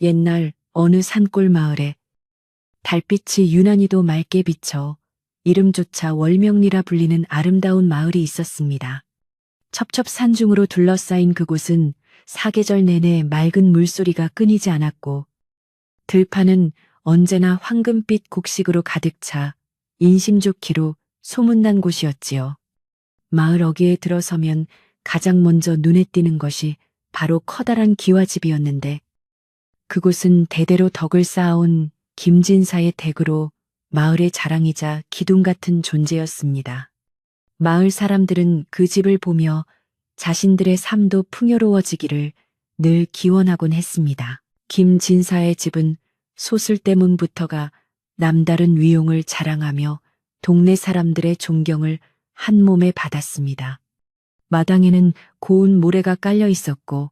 옛날 어느 산골 마을에 달빛이 유난히도 맑게 비쳐 이름조차 월명리라 불리는 아름다운 마을이 있었습니다. 첩첩산중으로 둘러싸인 그곳은 사계절 내내 맑은 물소리가 끊이지 않았고 들판은 언제나 황금빛 곡식으로 가득 차 인심 좋기로 소문난 곳이었지요. 마을 어귀에 들어서면 가장 먼저 눈에 띄는 것이 바로 커다란 기와집이었는데 그곳은 대대로 덕을 쌓아온 김진사의 댁으로 마을의 자랑이자 기둥 같은 존재였습니다. 마을 사람들은 그 집을 보며 자신들의 삶도 풍요로워지기를 늘 기원하곤 했습니다. 김진사의 집은 소슬대문부터가 남다른 위용을 자랑하며 동네 사람들의 존경을 한 몸에 받았습니다. 마당에는 고운 모래가 깔려 있었고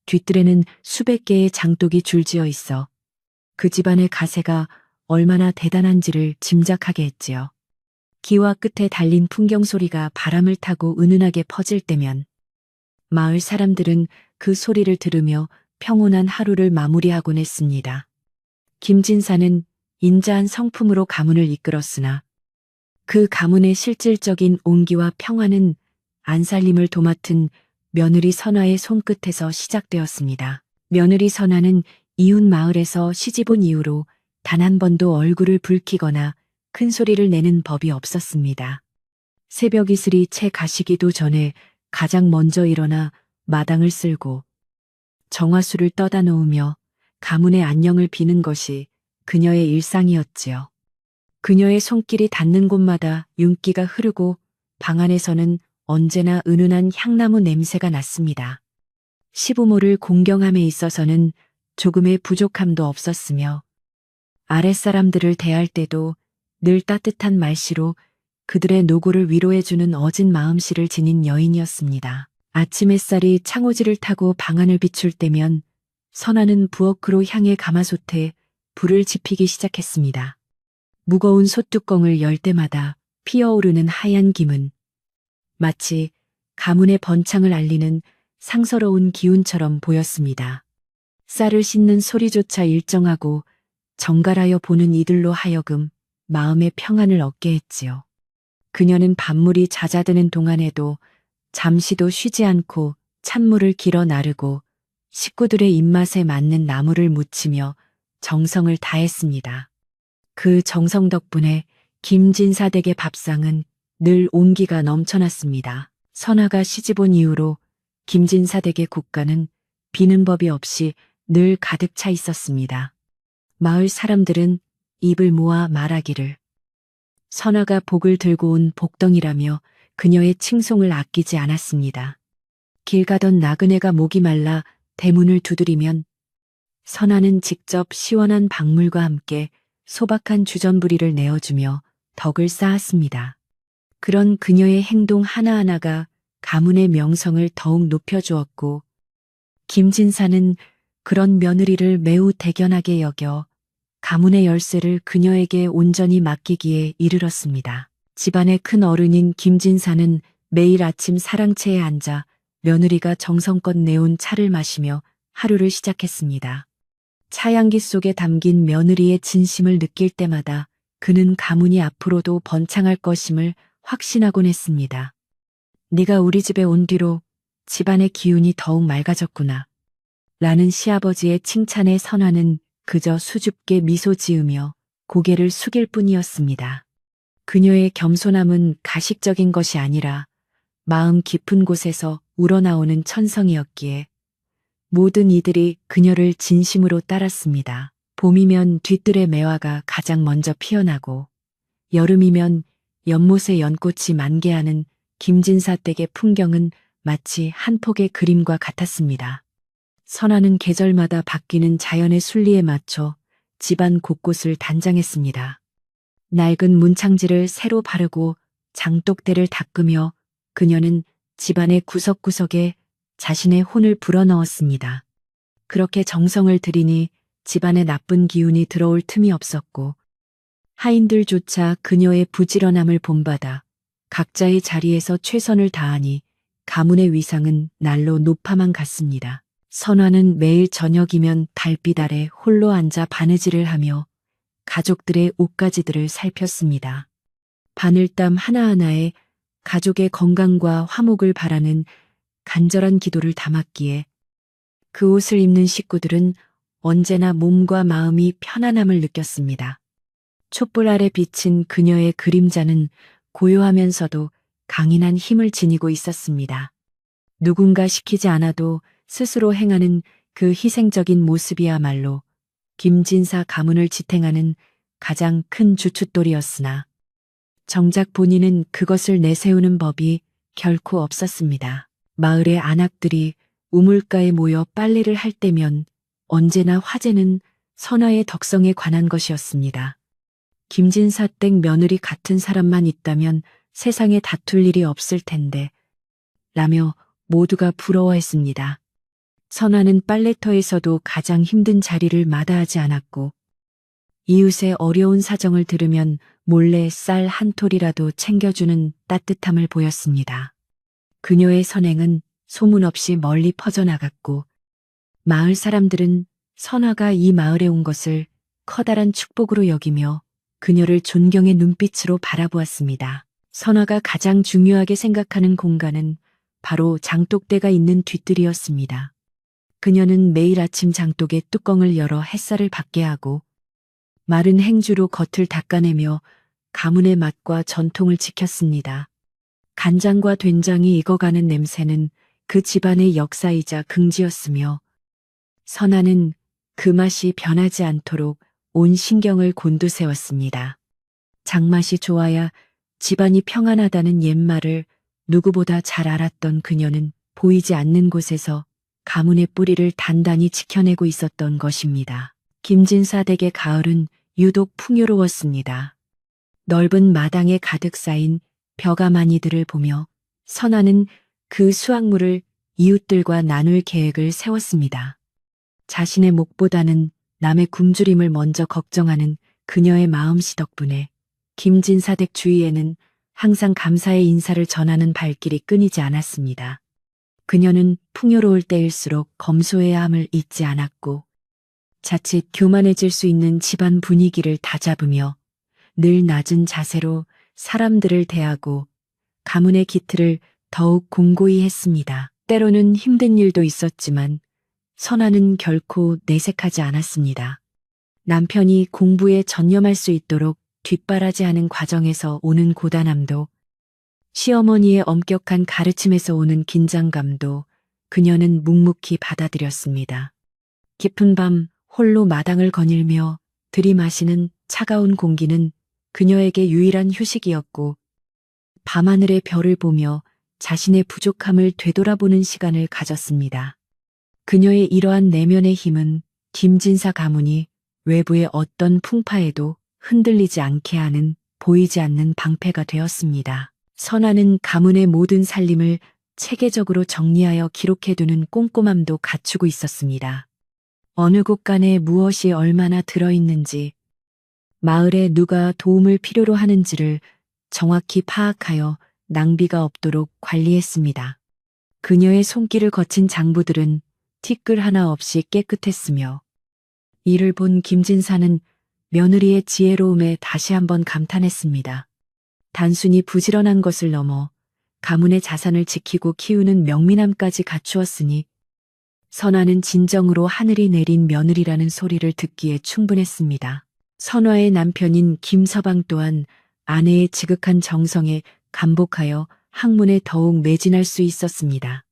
뒤뜰에는 수백 개의 장독이 줄지어 있어 그 집안의 가세가 얼마나 대단한지를 짐작하게 했지요. 기와 끝에 달린 풍경 소리가 바람을 타고 은은하게 퍼질 때면 마을 사람들은 그 소리를 들으며 평온한 하루를 마무리하곤 했습니다. 김진사는 인자한 성품으로 가문을 이끌었으나 그 가문의 실질적인 온기와 평화는 안살림을 도맡은 며느리 선화의 손끝에서 시작되었습니다. 며느리 선화는 이웃 마을에서 시집온 이후로 단 한 번도 얼굴을 붉히거나 큰 소리를 내는 법이 없었습니다. 새벽 이슬이 채 가시기도 전에 가장 먼저 일어나 마당을 쓸고 정화수를 떠다 놓으며 가문의 안녕을 비는 것이 그녀의 일상이었지요. 그녀의 손길이 닿는 곳마다 윤기가 흐르고 방 안에서는 언제나 은은한 향나무 냄새가 났습니다. 시부모를 공경함에 있어서는 조금의 부족함도 없었으며 아랫사람들을 대할 때도 늘 따뜻한 말씨로 그들의 노고를 위로해주는 어진 마음씨를 지닌 여인이었습니다. 아침 햇살이 창호지를 타고 방안을 비출 때면 선아는 부엌으로 향해 가마솥에 불을 지피기 시작했습니다. 무거운 솥뚜껑을 열 때마다 피어오르는 하얀 김은 마치 가문의 번창을 알리는 상서로운 기운처럼 보였습니다. 쌀을 씻는 소리조차 일정하고 정갈하여 보는 이들로 하여금 마음의 평안을 얻게 했지요. 그녀는 밤물이 잦아드는 동안에도 잠시도 쉬지 않고 찬물을 길어 나르고 식구들의 입맛에 맞는 나물을 무치며 정성을 다했습니다. 그 정성 덕분에 김진사 댁의 밥상은 늘 온기가 넘쳐났습니다. 선아가 시집온 이후로 김진사 댁의 국가는 비는 법이 없이 늘 가득 차 있었습니다. 마을 사람들은 입을 모아 말하기를 선아가 복을 들고 온 복덩이라며 그녀의 칭송을 아끼지 않았습니다. 길 가던 나그네가 목이 말라 대문을 두드리면 선아는 직접 시원한 박물과 함께 소박한 주전부리를 내어주며 덕을 쌓았습니다. 그런 그녀의 행동 하나하나가 가문의 명성을 더욱 높여주었고 김진사는 그런 며느리를 매우 대견하게 여겨 가문의 열쇠를 그녀에게 온전히 맡기기에 이르렀습니다. 집안의 큰 어른인 김진사는 매일 아침 사랑채에 앉아 며느리가 정성껏 내온 차를 마시며 하루를 시작했습니다. 차향기 속에 담긴 며느리의 진심을 느낄 때마다 그는 가문이 앞으로도 번창할 것임을 확신하곤 했습니다. 네가 우리 집에 온 뒤로 집안의 기운이 더욱 맑아졌구나. 라는 시아버지의 칭찬에 선화는 그저 수줍게 미소 지으며 고개를 숙일 뿐이었습니다. 그녀의 겸손함은 가식적인 것이 아니라 마음 깊은 곳에서 우러나오는 천성이었기에 모든 이들이 그녀를 진심으로 따랐습니다. 봄이면 뒤뜰의 매화가 가장 먼저 피어나고 여름이면 연못의 연꽃이 만개하는 김진사 댁의 풍경은 마치 한 폭의 그림과 같았습니다. 선아는 계절마다 바뀌는 자연의 순리에 맞춰 집안 곳곳을 단장했습니다. 낡은 문창지를 새로 바르고 장독대를 닦으며 그녀는 집안의 구석구석에 자신의 혼을 불어넣었습니다. 그렇게 정성을 들이니 집안에 나쁜 기운이 들어올 틈이 없었고 하인들조차 그녀의 부지런함을 본받아 각자의 자리에서 최선을 다하니 가문의 위상은 날로 높아만 갔습니다. 선화는 매일 저녁이면 달빛 아래 홀로 앉아 바느질을 하며 가족들의 옷가지들을 살폈습니다. 바늘땀 하나하나에 가족의 건강과 화목을 바라는 간절한 기도를 담았기에 그 옷을 입는 식구들은 언제나 몸과 마음이 편안함을 느꼈습니다. 촛불 아래 비친 그녀의 그림자는 고요하면서도 강인한 힘을 지니고 있었습니다. 누군가 시키지 않아도 스스로 행하는 그 희생적인 모습이야말로 김진사 가문을 지탱하는 가장 큰 주춧돌이었으나 정작 본인은 그것을 내세우는 법이 결코 없었습니다. 마을의 안악들이 우물가에 모여 빨래를 할 때면 언제나 화제는 선화의 덕성에 관한 것이었습니다. 김진사 댁 며느리 같은 사람만 있다면 세상에 다툴 일이 없을 텐데 라며 모두가 부러워했습니다. 선화는 빨래터에서도 가장 힘든 자리를 마다하지 않았고 이웃의 어려운 사정을 들으면 몰래 쌀 한 톨이라도 챙겨주는 따뜻함을 보였습니다. 그녀의 선행은 소문 없이 멀리 퍼져나갔고 마을 사람들은 선화가 이 마을에 온 것을 커다란 축복으로 여기며 그녀를 존경의 눈빛으로 바라보았습니다. 선화가 가장 중요하게 생각하는 공간은 바로 장독대가 있는 뒤뜰이었습니다. 그녀는 매일 아침 장독의 뚜껑을 열어 햇살을 받게 하고 마른 행주로 겉을 닦아내며 가문의 맛과 전통을 지켰습니다. 간장과 된장이 익어가는 냄새는 그 집안의 역사이자 긍지였으며 선화는 그 맛이 변하지 않도록 온 신경을 곤두세웠습니다. 장맛이 좋아야 집안이 평안하다는 옛말을 누구보다 잘 알았던 그녀는 보이지 않는 곳에서 가문의 뿌리를 단단히 지켜내고 있었던 것입니다. 김진사 댁의 가을은 유독 풍요로웠습니다. 넓은 마당에 가득 쌓인 벼가마니들을 보며 선화는 그 수확물을 이웃들과 나눌 계획을 세웠습니다. 자신의 목보다는 남의 굶주림을 먼저 걱정하는 그녀의 마음씨 덕분에 김진사 댁 주위에는 항상 감사의 인사를 전하는 발길이 끊이지 않았습니다. 그녀는 풍요로울 때일수록 검소해야 함을 잊지 않았고 자칫 교만해질 수 있는 집안 분위기를 다잡으며 늘 낮은 자세로 사람들을 대하고 가문의 기틀을 더욱 공고히 했습니다. 때로는 힘든 일도 있었지만 선화는 결코 내색하지 않았습니다. 남편이 공부에 전념할 수 있도록 뒷바라지하는 과정에서 오는 고단함도 시어머니의 엄격한 가르침에서 오는 긴장감도 그녀는 묵묵히 받아들였습니다. 깊은 밤 홀로 마당을 거닐며 들이마시는 차가운 공기는 그녀에게 유일한 휴식이었고 밤하늘의 별을 보며 자신의 부족함을 되돌아보는 시간을 가졌습니다. 그녀의 이러한 내면의 힘은 김진사 가문이 외부의 어떤 풍파에도 흔들리지 않게 하는 보이지 않는 방패가 되었습니다. 선화는 가문의 모든 살림을 체계적으로 정리하여 기록해두는 꼼꼼함도 갖추고 있었습니다. 어느 곳간에 무엇이 얼마나 들어있는지, 마을에 누가 도움을 필요로 하는지를 정확히 파악하여 낭비가 없도록 관리했습니다. 그녀의 손길을 거친 장부들은 티끌 하나 없이 깨끗했으며 이를 본 김진사는 며느리의 지혜로움에 다시 한번 감탄했습니다. 단순히 부지런한 것을 넘어 가문의 자산을 지키고 키우는 명민함까지 갖추었으니 선화는 진정으로 하늘이 내린 며느리라는 소리를 듣기에 충분했습니다. 선화의 남편인 김서방 또한 아내의 지극한 정성에 감복하여 학문에 더욱 매진할 수 있었습니다.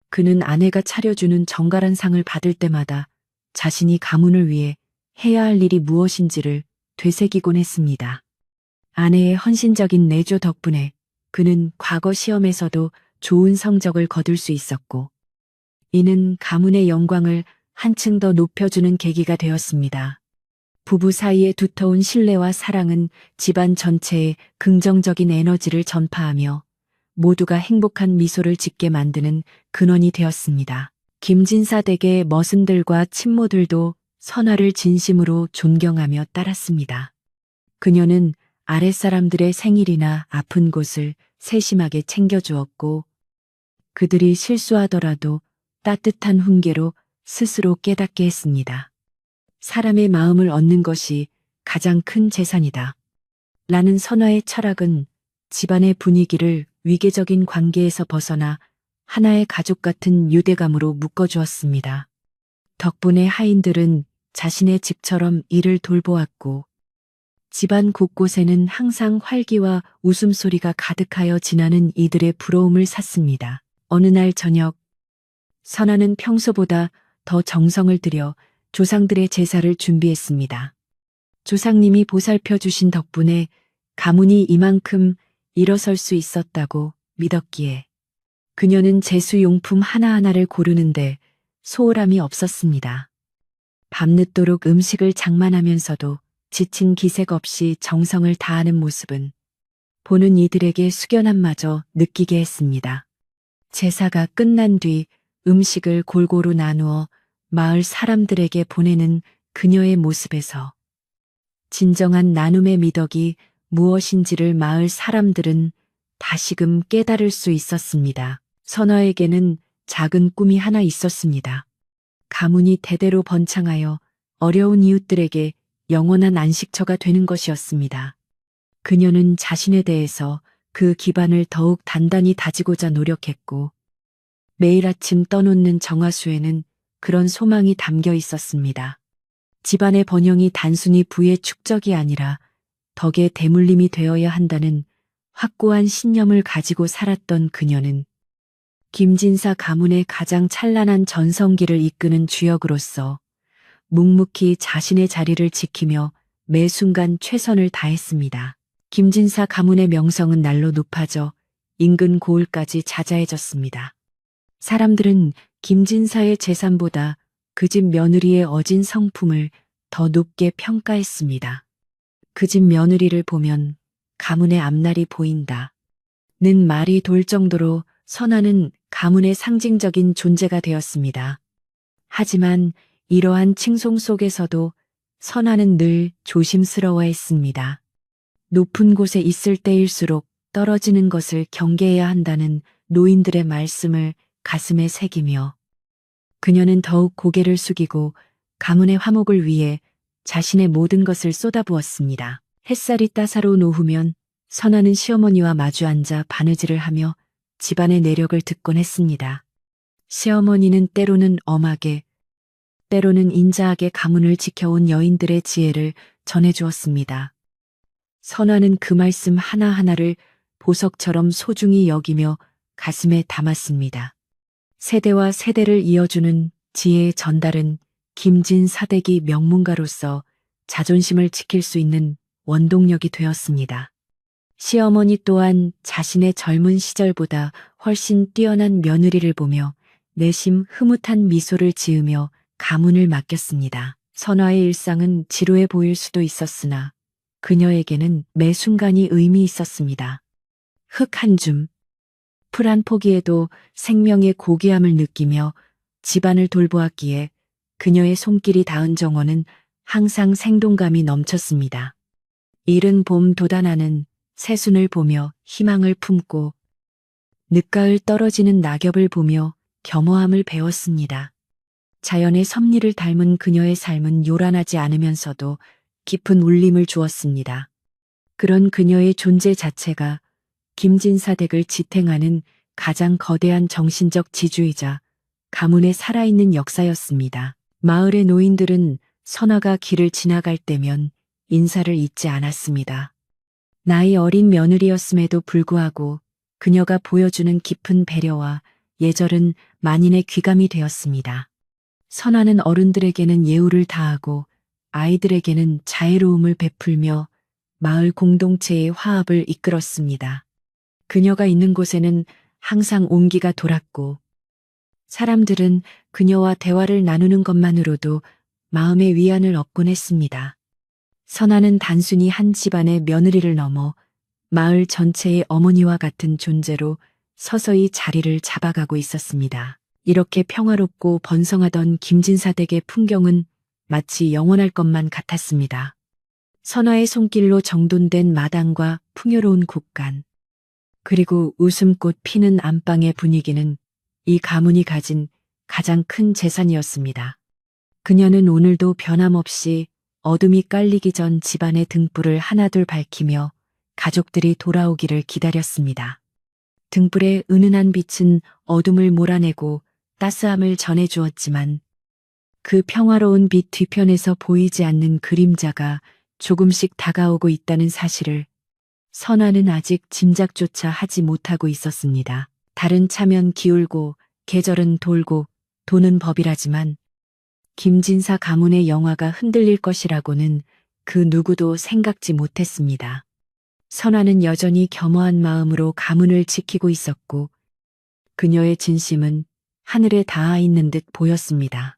그는 아내가 차려주는 정갈한 상을 받을 때마다 자신이 가문을 위해 해야 할 일이 무엇인지를 되새기곤 했습니다. 아내의 헌신적인 내조 덕분에 그는 과거 시험에서도 좋은 성적을 거둘 수 있었고 이는 가문의 영광을 한층 더 높여주는 계기가 되었습니다. 부부 사이의 두터운 신뢰와 사랑은 집안 전체에 긍정적인 에너지를 전파하며 모두가 행복한 미소를 짓게 만드는 근원이 되었습니다. 김진사 댁의 머슴들과 친모들도 선화를 진심으로 존경하며 따랐습니다. 그녀는 아랫사람들의 생일이나 아픈 곳을 세심하게 챙겨주었고 그들이 실수하더라도 따뜻한 훈계로 스스로 깨닫게 했습니다. 사람의 마음을 얻는 것이 가장 큰 재산이다. 라는 선화의 철학은 집안의 분위기를 위계적인 관계에서 벗어나 하나의 가족 같은 유대감으로 묶어주었습니다. 덕분에 하인들은 자신의 집처럼 이를 돌보았고 집안 곳곳에는 항상 활기와 웃음소리가 가득하여 지나는 이들의 부러움을 샀습니다. 어느 날 저녁, 선아는 평소보다 더 정성을 들여 조상들의 제사를 준비했습니다. 조상님이 보살펴 주신 덕분에 가문이 이만큼 일어설 수 있었다고 믿었기에 그녀는 제수용품 하나하나를 고르는데 소홀함이 없었습니다. 밤늦도록 음식을 장만하면서도 지친 기색 없이 정성을 다하는 모습은 보는 이들에게 숙연함마저 느끼게 했습니다. 제사가 끝난 뒤 음식을 골고루 나누어 마을 사람들에게 보내는 그녀의 모습에서 진정한 나눔의 미덕이 무엇인지를 마을 사람들은 다시금 깨달을 수 있었습니다. 선화에게는 작은 꿈이 하나 있었습니다. 가문이 대대로 번창하여 어려운 이웃들에게 영원한 안식처가 되는 것이었습니다. 그녀는 자신에 대해서 그 기반을 더욱 단단히 다지고자 노력했고 매일 아침 떠놓는 정화수에는 그런 소망이 담겨 있었습니다. 집안의 번영이 단순히 부의 축적이 아니라 덕의 대물림이 되어야 한다는 확고한 신념을 가지고 살았던 그녀는 김진사 가문의 가장 찬란한 전성기를 이끄는 주역으로서 묵묵히 자신의 자리를 지키며 매 순간 최선을 다했습니다. 김진사 가문의 명성은 날로 높아져 인근 고을까지 자자해졌습니다. 사람들은 김진사의 재산보다 그 집 며느리의 어진 성품을 더 높게 평가했습니다. 그 집 며느리를 보면 가문의 앞날이 보인다. 는 말이 돌 정도로 선아는 가문의 상징적인 존재가 되었습니다. 하지만 이러한 칭송 속에서도 선아는 늘 조심스러워했습니다. 높은 곳에 있을 때일수록 떨어지는 것을 경계해야 한다는 노인들의 말씀을 가슴에 새기며 그녀는 더욱 고개를 숙이고 가문의 화목을 위해 자신의 모든 것을 쏟아부었습니다. 햇살이 따사로운 오후면 선아는 시어머니와 마주 앉아 바느질을 하며 집안의 내력을 듣곤 했습니다. 시어머니는 때로는 엄하게, 때로는 인자하게 가문을 지켜온 여인들의 지혜를 전해주었습니다. 선아는 그 말씀 하나하나를 보석처럼 소중히 여기며 가슴에 담았습니다. 세대와 세대를 이어주는 지혜의 전달은 김진사대기 명문가로서 자존심을 지킬 수 있는 원동력이 되었습니다. 시어머니 또한 자신의 젊은 시절보다 훨씬 뛰어난 며느리를 보며 내심 흐뭇한 미소를 지으며 가문을 맡겼습니다. 선화의 일상은 지루해 보일 수도 있었으나 그녀에게는 매 순간이 의미 있었습니다. 흙 한 줌, 풀 한 포기에도 생명의 고귀함을 느끼며 집안을 돌보았기에 그녀의 손길이 닿은 정원은 항상 생동감이 넘쳤습니다. 이른 봄 돋아나는 새순을 보며 희망을 품고 늦가을 떨어지는 낙엽을 보며 겸허함을 배웠습니다. 자연의 섭리를 닮은 그녀의 삶은 요란하지 않으면서도 깊은 울림을 주었습니다. 그런 그녀의 존재 자체가 김진사 댁을 지탱하는 가장 거대한 정신적 지주이자 가문의 살아있는 역사였습니다. 마을의 노인들은 선아가 길을 지나갈 때면 인사를 잊지 않았습니다. 나이 어린 며느리였음에도 불구하고 그녀가 보여주는 깊은 배려와 예절은 만인의 귀감이 되었습니다. 선아는 어른들에게는 예우를 다하고 아이들에게는 자애로움을 베풀며 마을 공동체의 화합을 이끌었습니다. 그녀가 있는 곳에는 항상 온기가 돌았고 사람들은 그녀와 대화를 나누는 것만으로도 마음의 위안을 얻곤 했습니다. 선아는 단순히 한 집안의 며느리를 넘어 마을 전체의 어머니와 같은 존재로 서서히 자리를 잡아가고 있었습니다. 이렇게 평화롭고 번성하던 김진사 댁의 풍경은 마치 영원할 것만 같았습니다. 선화의 손길로 정돈된 마당과 풍요로운 곳간, 그리고 웃음꽃 피는 안방의 분위기는 이 가문이 가진 가장 큰 재산이었습니다. 그녀는 오늘도 변함없이 어둠이 깔리기 전 집안의 등불을 하나둘 밝히며 가족들이 돌아오기를 기다렸습니다. 등불의 은은한 빛은 어둠을 몰아내고 따스함을 전해주었지만 그 평화로운 빛 뒤편에서 보이지 않는 그림자가 조금씩 다가오고 있다는 사실을 선아는 아직 짐작조차 하지 못하고 있었습니다. 달은 차면 기울고 계절은 돌고 도는 법이라지만 김진사 가문의 영화가 흔들릴 것이라고는 그 누구도 생각지 못했습니다. 선아는 여전히 겸허한 마음으로 가문을 지키고 있었고 그녀의 진심은 하늘에 닿아 있는 듯 보였습니다.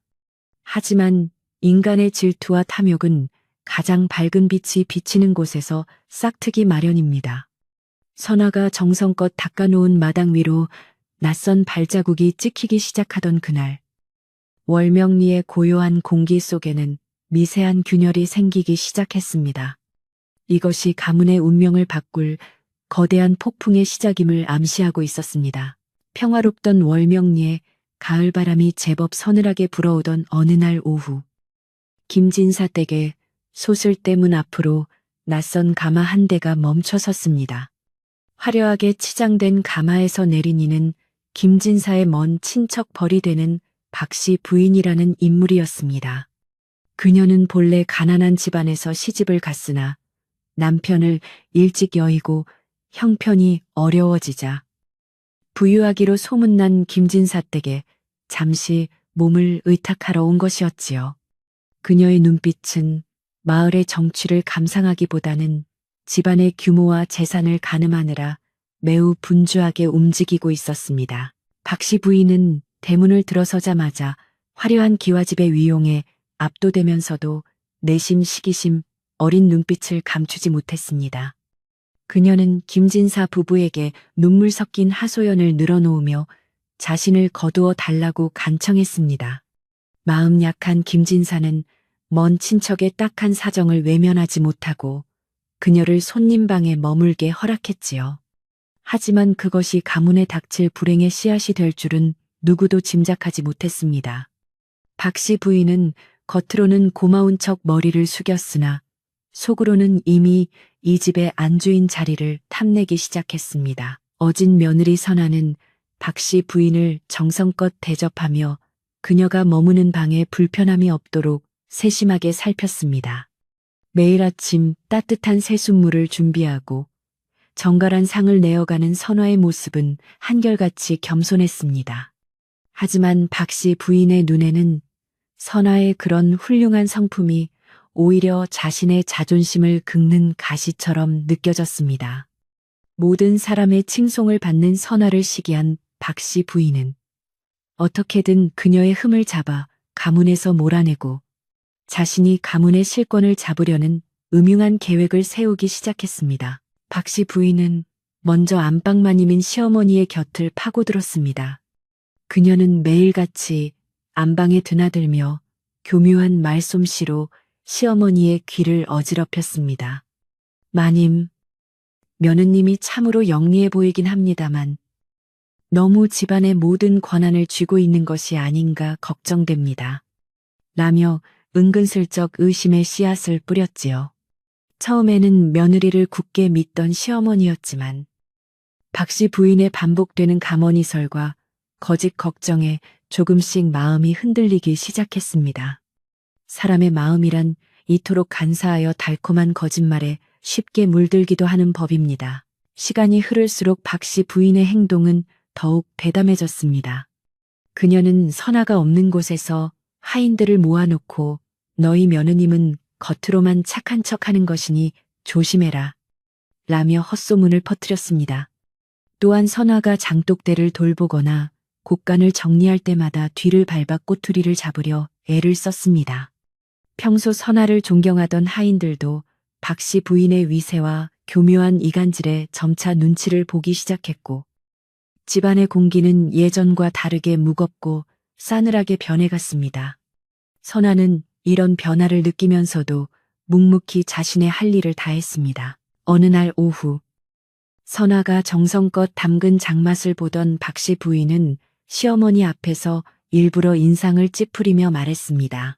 하지만 인간의 질투와 탐욕은 가장 밝은 빛이 비치는 곳에서 싹트기 마련입니다. 선아가 정성껏 닦아놓은 마당 위로 낯선 발자국이 찍히기 시작하던 그날, 월명리의 고요한 공기 속에는 미세한 균열이 생기기 시작했습니다. 이것이 가문의 운명을 바꿀 거대한 폭풍의 시작임을 암시하고 있었습니다. 평화롭던 월명리에 가을바람이 제법 서늘하게 불어오던 어느 날 오후, 김진사 댁의 소슬대문 앞으로 낯선 가마 한 대가 멈춰 섰습니다. 화려하게 치장된 가마에서 내린 이는 김진사의 먼 친척 벌이 되는 박씨 부인이라는 인물이었습니다. 그녀는 본래 가난한 집안에서 시집을 갔으나 남편을 일찍 여의고 형편이 어려워지자 부유하기로 소문난 김진사 댁에 잠시 몸을 의탁하러 온 것이었지요. 그녀의 눈빛은 마을의 정취를 감상하기보다는 집안의 규모와 재산을 가늠하느라 매우 분주하게 움직이고 있었습니다. 박씨 부인은 대문을 들어서자마자 화려한 기와집의 위용에 압도되면서도 내심 시기심 어린 눈빛을 감추지 못했습니다. 그녀는 김진사 부부에게 눈물 섞인 하소연을 늘어놓으며 자신을 거두어 달라고 간청했습니다. 마음 약한 김진사는 먼 친척의 딱한 사정을 외면하지 못하고 그녀를 손님방에 머물게 허락했지요. 하지만 그것이 가문에 닥칠 불행의 씨앗이 될 줄은 누구도 짐작하지 못했습니다. 박씨 부인은 겉으로는 고마운 척 머리를 숙였으나 속으로는 이미 이 집의 안주인 자리를 탐내기 시작했습니다. 어진 며느리 선아는 박씨 부인을 정성껏 대접하며 그녀가 머무는 방에 불편함이 없도록 세심하게 살폈습니다. 매일 아침 따뜻한 새순물을 준비하고 정갈한 상을 내어가는 선화의 모습은 한결같이 겸손했습니다. 하지만 박씨 부인의 눈에는 선화의 그런 훌륭한 성품이 오히려 자신의 자존심을 긁는 가시처럼 느껴졌습니다. 모든 사람의 칭송을 받는 선화를 시기한 박씨 부인은 어떻게든 그녀의 흠을 잡아 가문에서 몰아내고 자신이 가문의 실권을 잡으려는 음흉한 계획을 세우기 시작했습니다. 박씨 부인은 먼저 안방마님인 시어머니의 곁을 파고들었습니다. 그녀는 매일같이 안방에 드나들며 교묘한 말솜씨로 시어머니의 귀를 어지럽혔습니다. 마님, 며느님이 참으로 영리해 보이긴 합니다만 너무 집안의 모든 권한을 쥐고 있는 것이 아닌가 걱정됩니다. 라며 은근슬쩍 의심의 씨앗을 뿌렸지요. 처음에는 며느리를 굳게 믿던 시어머니였지만 박씨 부인의 반복되는 가머니설과 거짓 걱정에 조금씩 마음이 흔들리기 시작했습니다. 사람의 마음이란 이토록 간사하여 달콤한 거짓말에 쉽게 물들기도 하는 법입니다. 시간이 흐를수록 박씨 부인의 행동은 더욱 대담해졌습니다. 그녀는 선아가 없는 곳에서 하인들을 모아놓고 너희 며느님은 겉으로만 착한 척하는 것이니 조심해라 라며 헛소문을 퍼뜨렸습니다. 또한 선아가 장독대를 돌보거나 곡간을 정리할 때마다 뒤를 밟아 꼬투리를 잡으려 애를 썼습니다. 평소 선아를 존경하던 하인들도 박씨 부인의 위세와 교묘한 이간질에 점차 눈치를 보기 시작했고 집안의 공기는 예전과 다르게 무겁고 싸늘하게 변해갔습니다. 선아는 이런 변화를 느끼면서도 묵묵히 자신의 할 일을 다했습니다. 어느 날 오후 선아가 정성껏 담근 장맛을 보던 박씨 부인은 시어머니 앞에서 일부러 인상을 찌푸리며 말했습니다.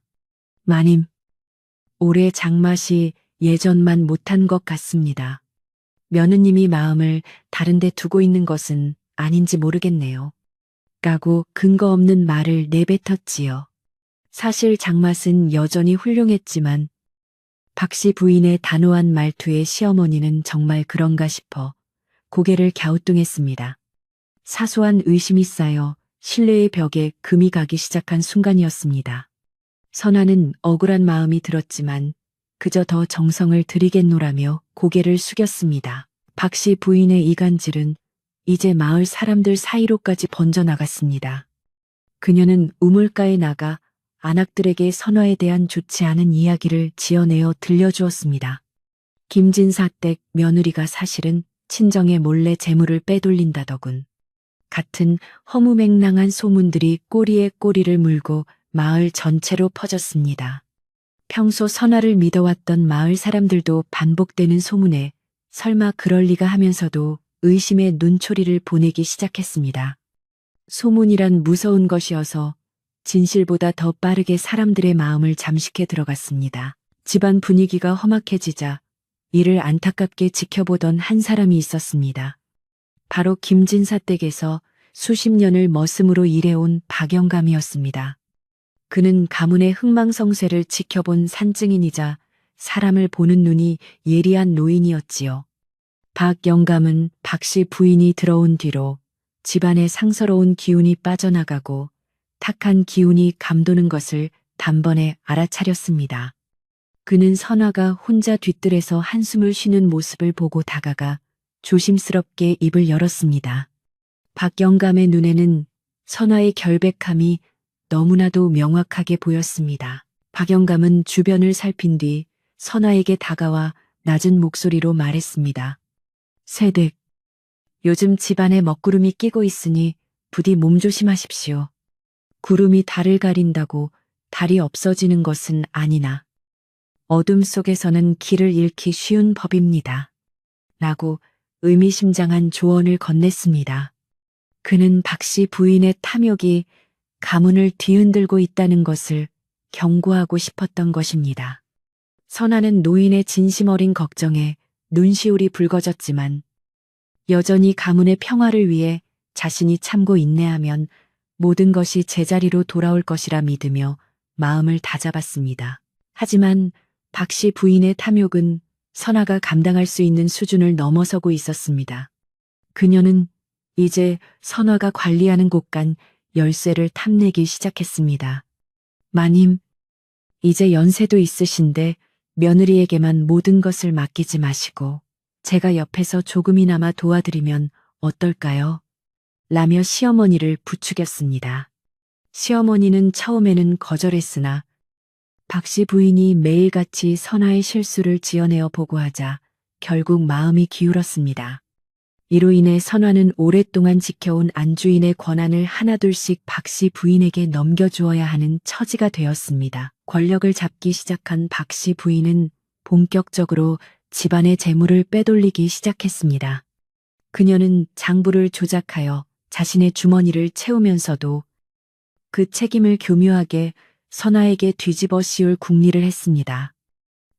마님, 올해 장맛이 예전만 못한 것 같습니다. 며느님이 마음을 다른 데 두고 있는 것은 아닌지 모르겠네요. 라고 근거 없는 말을 내뱉었지요. 사실 장맛은 여전히 훌륭했지만 박씨 부인의 단호한 말투에 시어머니는 정말 그런가 싶어 고개를 갸우뚱했습니다. 사소한 의심이 쌓여 신뢰의 벽에 금이 가기 시작한 순간이었습니다. 선아는 억울한 마음이 들었지만 그저 더 정성을 들이겠노라며 고개를 숙였습니다. 박씨 부인의 이간질은 이제 마을 사람들 사이로까지 번져나갔습니다. 그녀는 우물가에 나가 안악들에게 선화에 대한 좋지 않은 이야기를 지어내어 들려주었습니다. 김진사 댁 며느리가 사실은 친정에 몰래 재물을 빼돌린다더군. 같은 허무맹랑한 소문들이 꼬리에 꼬리를 물고 마을 전체로 퍼졌습니다. 평소 선화를 믿어왔던 마을 사람들도 반복되는 소문에 설마 그럴 리가 하면서도 의심의 눈초리를 보내기 시작했습니다. 소문이란 무서운 것이어서 진실보다 더 빠르게 사람들의 마음을 잠식해 들어갔습니다. 집안 분위기가 험악해지자 이를 안타깝게 지켜보던 한 사람이 있었습니다. 바로 김진사 댁에서 수십 년을 머슴으로 일해온 박영감이었습니다. 그는 가문의 흥망성쇠를 지켜본 산증인이자 사람을 보는 눈이 예리한 노인이었지요. 박영감은 박씨 부인이 들어온 뒤로 집안의 상서로운 기운이 빠져나가고 탁한 기운이 감도는 것을 단번에 알아차렸습니다. 그는 선화가 혼자 뒤뜰에서 한숨을 쉬는 모습을 보고 다가가 조심스럽게 입을 열었습니다. 박영감의 눈에는 선화의 결백함이 너무나도 명확하게 보였습니다. 박영감은 주변을 살핀 뒤 선화에게 다가와 낮은 목소리로 말했습니다. 새댁, 요즘 집안에 먹구름이 끼고 있으니 부디 몸조심하십시오. 구름이 달을 가린다고 달이 없어지는 것은 아니나 어둠 속에서는 길을 잃기 쉬운 법입니다. 라고 의미심장한 조언을 건넸습니다. 그는 박씨 부인의 탐욕이 가문을 뒤흔들고 있다는 것을 경고하고 싶었던 것입니다. 선아는 노인의 진심 어린 걱정에 눈시울이 붉어졌지만 여전히 가문의 평화를 위해 자신이 참고 인내하면 모든 것이 제자리로 돌아올 것이라 믿으며 마음을 다잡았습니다. 하지만 박씨 부인의 탐욕은 선아가 감당할 수 있는 수준을 넘어서고 있었습니다. 그녀는 이제 선아가 관리하는 곳간 열쇠를 탐내기 시작했습니다. 마님, 이제 연세도 있으신데 며느리에게만 모든 것을 맡기지 마시고 제가 옆에서 조금이나마 도와드리면 어떨까요? 라며 시어머니를 부추겼습니다. 시어머니는 처음에는 거절했으나 박씨 부인이 매일같이 선아의 실수를 지어내어 보고하자 결국 마음이 기울었습니다. 이로 인해 선화는 오랫동안 지켜온 안주인의 권한을 하나둘씩 박씨 부인에게 넘겨주어야 하는 처지가 되었습니다. 권력을 잡기 시작한 박씨 부인은 본격적으로 집안의 재물을 빼돌리기 시작했습니다. 그녀는 장부를 조작하여 자신의 주머니를 채우면서도 그 책임을 교묘하게 선화에게 뒤집어 씌울 궁리를 했습니다.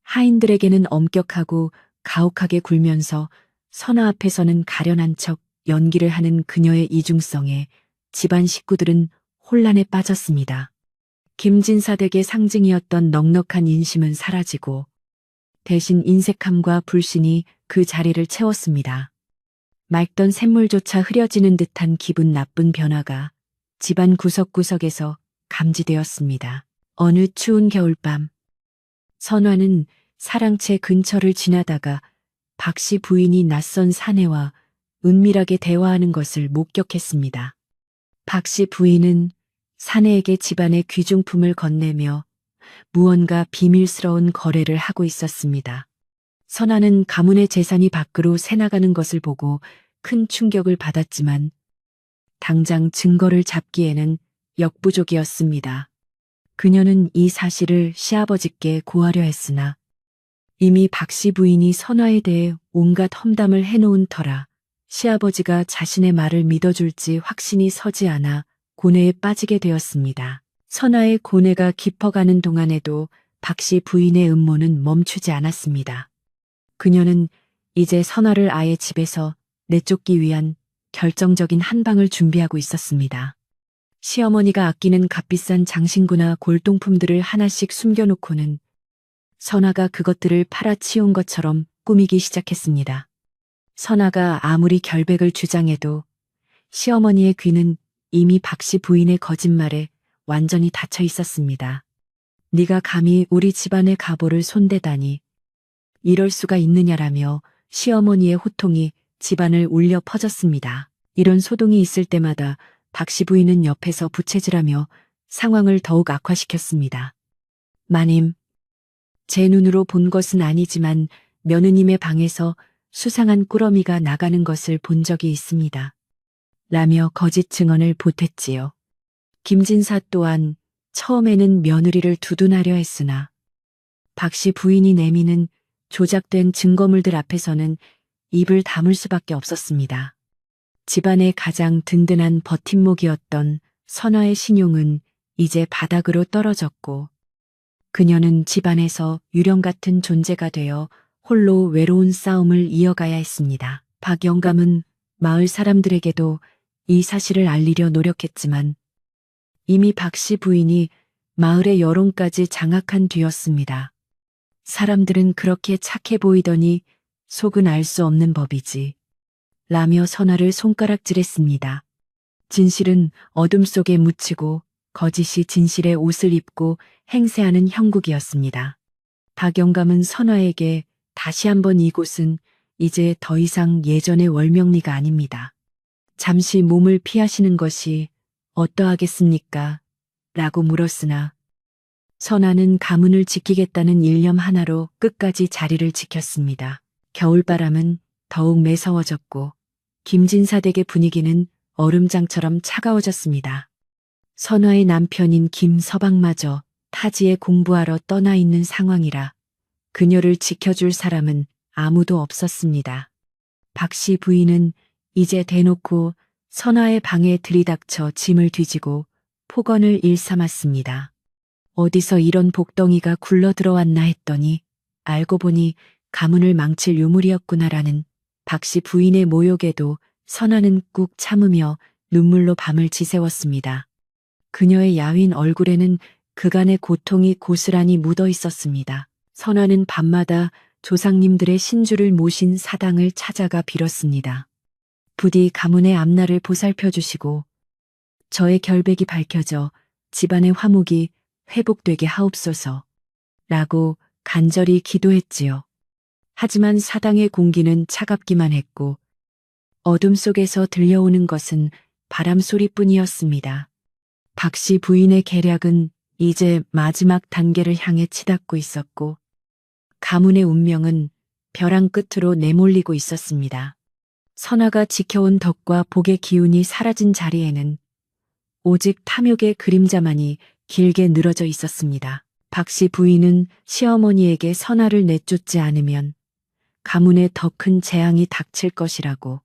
하인들에게는 엄격하고 가혹하게 굴면서 선화 앞에서는 가련한 척 연기를 하는 그녀의 이중성에 집안 식구들은 혼란에 빠졌습니다. 김진사 댁의 상징이었던 넉넉한 인심은 사라지고 대신 인색함과 불신이 그 자리를 채웠습니다. 맑던 샘물조차 흐려지는 듯한 기분 나쁜 변화가 집안 구석구석에서 감지되었습니다. 어느 추운 겨울밤, 선화는 사랑채 근처를 지나다가 박씨 부인이 낯선 사내와 은밀하게 대화하는 것을 목격했습니다. 박씨 부인은 사내에게 집안의 귀중품을 건네며 무언가 비밀스러운 거래를 하고 있었습니다. 선아는 가문의 재산이 밖으로 새나가는 것을 보고 큰 충격을 받았지만 당장 증거를 잡기에는 역부족이었습니다. 그녀는 이 사실을 시아버지께 고하려 했으나 이미 박씨 부인이 선화에 대해 온갖 험담을 해놓은 터라 시아버지가 자신의 말을 믿어줄지 확신이 서지 않아 고뇌에 빠지게 되었습니다. 선아의 고뇌가 깊어가는 동안에도 박씨 부인의 음모는 멈추지 않았습니다. 그녀는 이제 선아를 아예 집에서 내쫓기 위한 결정적인 한방을 준비하고 있었습니다. 시어머니가 아끼는 값비싼 장신구나 골동품들을 하나씩 숨겨놓고는 선아가 그것들을 팔아치운 것처럼 꾸미기 시작했습니다. 선아가 아무리 결백을 주장해도 시어머니의 귀는 이미 박씨 부인의 거짓말에 완전히 닫혀 있었습니다. 네가 감히 우리 집안의 가보를 손대다니 이럴 수가 있느냐라며 시어머니의 호통이 집안을 울려 퍼졌습니다. 이런 소동이 있을 때마다 박씨 부인은 옆에서 부채질하며 상황을 더욱 악화시켰습니다. 마님, 제 눈으로 본 것은 아니지만 며느님의 방에서 수상한 꾸러미가 나가는 것을 본 적이 있습니다. 라며 거짓 증언을 보탰지요. 김진사 또한 처음에는 며느리를 두둔하려 했으나 박씨 부인이 내미는 조작된 증거물들 앞에서는 입을 다물 수밖에 없었습니다. 집안의 가장 든든한 버팀목이었던 선아의 신용은 이제 바닥으로 떨어졌고 그녀는 집안에서 유령 같은 존재가 되어 홀로 외로운 싸움을 이어가야 했습니다. 박 영감은 마을 사람들에게도 이 사실을 알리려 노력했지만 이미 박씨 부인이 마을의 여론까지 장악한 뒤였습니다. 사람들은 그렇게 착해 보이더니 속은 알 수 없는 법이지. 라며 선아를 손가락질했습니다. 진실은 어둠 속에 묻히고 거짓이 진실의 옷을 입고 행세하는 형국이었습니다. 박 영감은 선아에게 다시 한번 이곳은 이제 더 이상 예전의 월명리가 아닙니다. 잠시 몸을 피하시는 것이 어떠하겠습니까? 라고 물었으나 선아는 가문을 지키겠다는 일념 하나로 끝까지 자리를 지켰습니다. 겨울바람은 더욱 매서워졌고 김진사 댁의 분위기는 얼음장처럼 차가워졌습니다. 선아의 남편인 김서방마저 타지에 공부하러 떠나 있는 상황이라 그녀를 지켜줄 사람은 아무도 없었습니다. 박씨 부인은 이제 대놓고 선아의 방에 들이닥쳐 짐을 뒤지고 폭언을 일삼았습니다. 어디서 이런 복덩이가 굴러 들어왔나 했더니 알고 보니 가문을 망칠 유물이었구나라는 박씨 부인의 모욕에도 선아는 꾹 참으며 눈물로 밤을 지새웠습니다. 그녀의 야윈 얼굴에는 그간의 고통이 고스란히 묻어 있었습니다. 선아는 밤마다 조상님들의 신주를 모신 사당을 찾아가 빌었습니다. 부디 가문의 앞날을 보살펴 주시고 저의 결백이 밝혀져 집안의 화목이 회복되게 하옵소서 라고 간절히 기도했지요. 하지만 사당의 공기는 차갑기만 했고 어둠 속에서 들려오는 것은 바람 소리뿐이었습니다. 박씨 부인의 계략은 이제 마지막 단계를 향해 치닫고 있었고 가문의 운명은 벼랑 끝으로 내몰리고 있었습니다. 선아가 지켜온 덕과 복의 기운이 사라진 자리에는 오직 탐욕의 그림자만이 길게 늘어져 있었습니다. 박씨 부인은 시어머니에게 선아를 내쫓지 않으면 가문에 더 큰 재앙이 닥칠 것이라고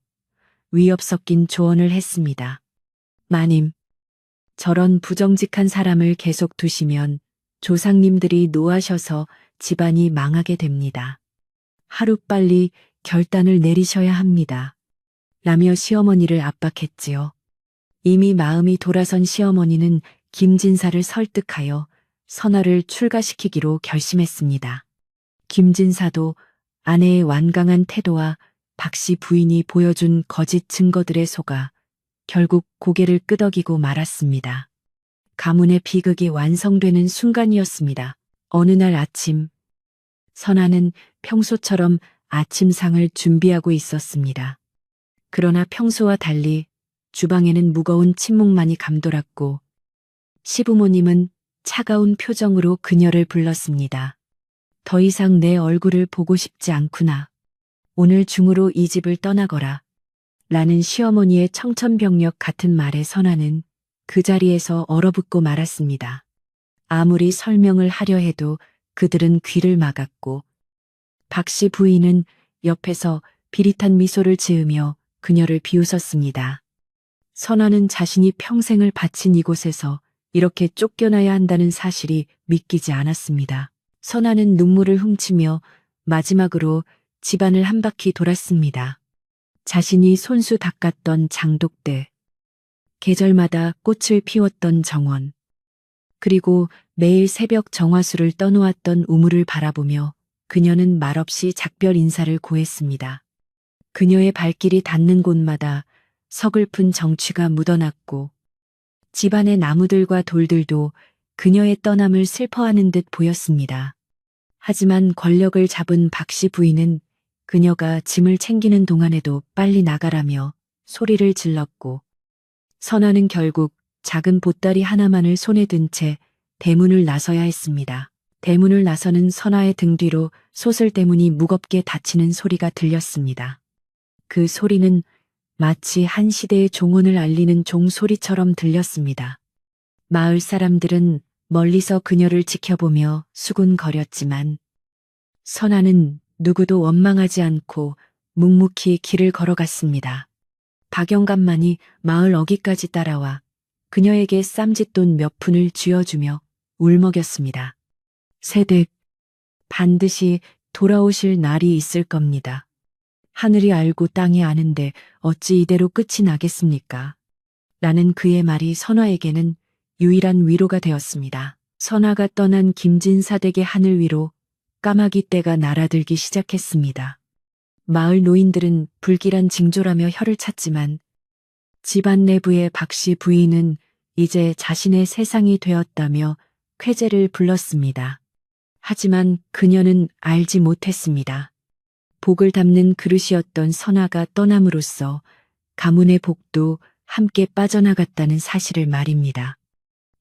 위협 섞인 조언을 했습니다. 마님, 저런 부정직한 사람을 계속 두시면 조상님들이 노하셔서 집안이 망하게 됩니다. 하루빨리 결단을 내리셔야 합니다. 라며 시어머니를 압박했지요. 이미 마음이 돌아선 시어머니는 김진사를 설득하여 선아를 출가시키기로 결심했습니다. 김진사도 아내의 완강한 태도와 박씨 부인이 보여준 거짓 증거들에 속아 결국 고개를 끄덕이고 말았습니다. 가문의 비극이 완성되는 순간이었습니다. 어느 날 아침, 선아는 평소처럼 아침상을 준비하고 있었습니다. 그러나 평소와 달리 주방에는 무거운 침묵만이 감돌았고 시부모님은 차가운 표정으로 그녀를 불렀습니다. 더 이상 내 얼굴을 보고 싶지 않구나. 오늘 중으로 이 집을 떠나거라. 라는 시어머니의 청천벽력 같은 말에 선아는 그 자리에서 얼어붙고 말았습니다. 아무리 설명을 하려 해도 그들은 귀를 막았고 박씨 부인은 옆에서 비릿한 미소를 지으며 그녀를 비웃었습니다. 선아는 자신이 평생을 바친 이곳에서 이렇게 쫓겨나야 한다는 사실이 믿기지 않았습니다. 선아는 눈물을 훔치며 마지막으로 집안을 한 바퀴 돌았습니다. 자신이 손수 닦았던 장독대, 계절마다 꽃을 피웠던 정원, 그리고 매일 새벽 정화수를 떠놓았던 우물을 바라보며 그녀는 말없이 작별 인사를 고했습니다. 그녀의 발길이 닿는 곳마다 서글픈 정취가 묻어났고 집안의 나무들과 돌들도 그녀의 떠남을 슬퍼하는 듯 보였습니다. 하지만 권력을 잡은 박씨 부인은 그녀가 짐을 챙기는 동안에도 빨리 나가라며 소리를 질렀고 선아는 결국 작은 보따리 하나만을 손에 든 채 대문을 나서야 했습니다. 대문을 나서는 선아의 등 뒤로 소설대문이 무겁게 닫히는 소리가 들렸습니다. 그 소리는 마치 한 시대의 종언을 알리는 종소리처럼 들렸습니다. 마을 사람들은 멀리서 그녀를 지켜보며 수군거렸지만 선아는 누구도 원망하지 않고 묵묵히 길을 걸어갔습니다. 박영감만이 마을 어귀까지 따라와 그녀에게 쌈짓돈 몇 푼을 쥐어주며 울먹였습니다. 새댁, 반드시 돌아오실 날이 있을 겁니다. 하늘이 알고 땅이 아는데 어찌 이대로 끝이 나겠습니까? 라는 그의 말이 선아에게는 유일한 위로가 되었습니다. 선아가 떠난 김진사댁의 하늘 위로 까마귀 떼가 날아들기 시작했습니다. 마을 노인들은 불길한 징조라며 혀를 찼지만 집안 내부의 박씨 부인은 이제 자신의 세상이 되었다며 쾌재를 불렀습니다. 하지만 그녀는 알지 못했습니다. 복을 담는 그릇이었던 선아가 떠남으로써 가문의 복도 함께 빠져나갔다는 사실을 말입니다.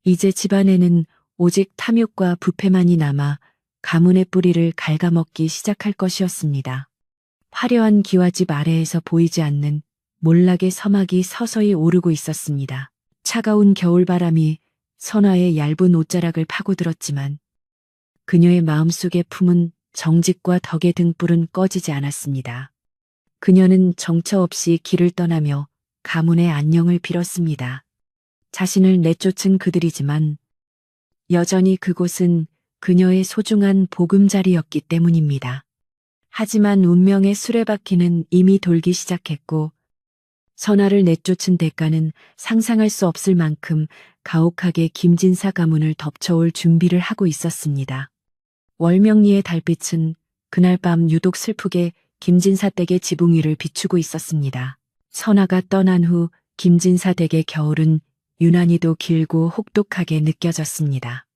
이제 집안에는 오직 탐욕과 부패만이 남아 가문의 뿌리를 갉아먹기 시작할 것이었습니다. 화려한 기와집 아래에서 보이지 않는 몰락의 서막이 서서히 오르고 있었습니다. 차가운 겨울바람이 선아의 얇은 옷자락을 파고들었지만 그녀의 마음속에 품은 정직과 덕의 등불은 꺼지지 않았습니다. 그녀는 정처 없이 길을 떠나며 가문의 안녕을 빌었습니다. 자신을 내쫓은 그들이지만 여전히 그곳은 그녀의 소중한 보금자리였기 때문입니다. 하지만 운명의 수레바퀴는 이미 돌기 시작했고 선아를 내쫓은 대가는 상상할 수 없을 만큼 가혹하게 김진사 가문을 덮쳐올 준비를 하고 있었습니다. 월명리의 달빛은 그날 밤 유독 슬프게 김진사 댁의 지붕 위를 비추고 있었습니다. 선아가 떠난 후 김진사 댁의 겨울은 유난히도 길고 혹독하게 느껴졌습니다.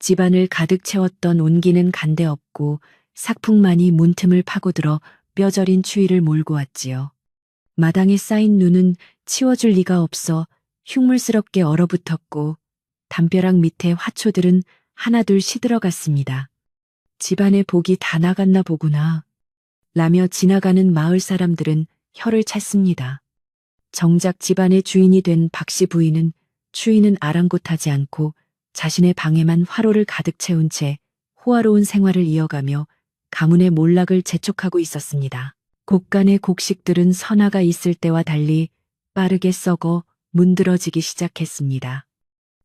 집안을 가득 채웠던 온기는 간데없고 삭풍만이 문틈을 파고들어 뼈저린 추위를 몰고 왔지요. 마당에 쌓인 눈은 치워줄 리가 없어 흉물스럽게 얼어붙었고 담벼락 밑에 화초들은 하나둘 시들어갔습니다. 집안의 복이 다 나갔나 보구나 라며 지나가는 마을 사람들은 혀를 찼습니다. 정작 집안의 주인이 된 박씨 부인은 추위는 아랑곳하지 않고 자신의 방에만 화로를 가득 채운 채 호화로운 생활을 이어가며 가문의 몰락을 재촉하고 있었습니다. 곳간의 곡식들은 선아가 있을 때와 달리 빠르게 썩어 문드러지기 시작했습니다.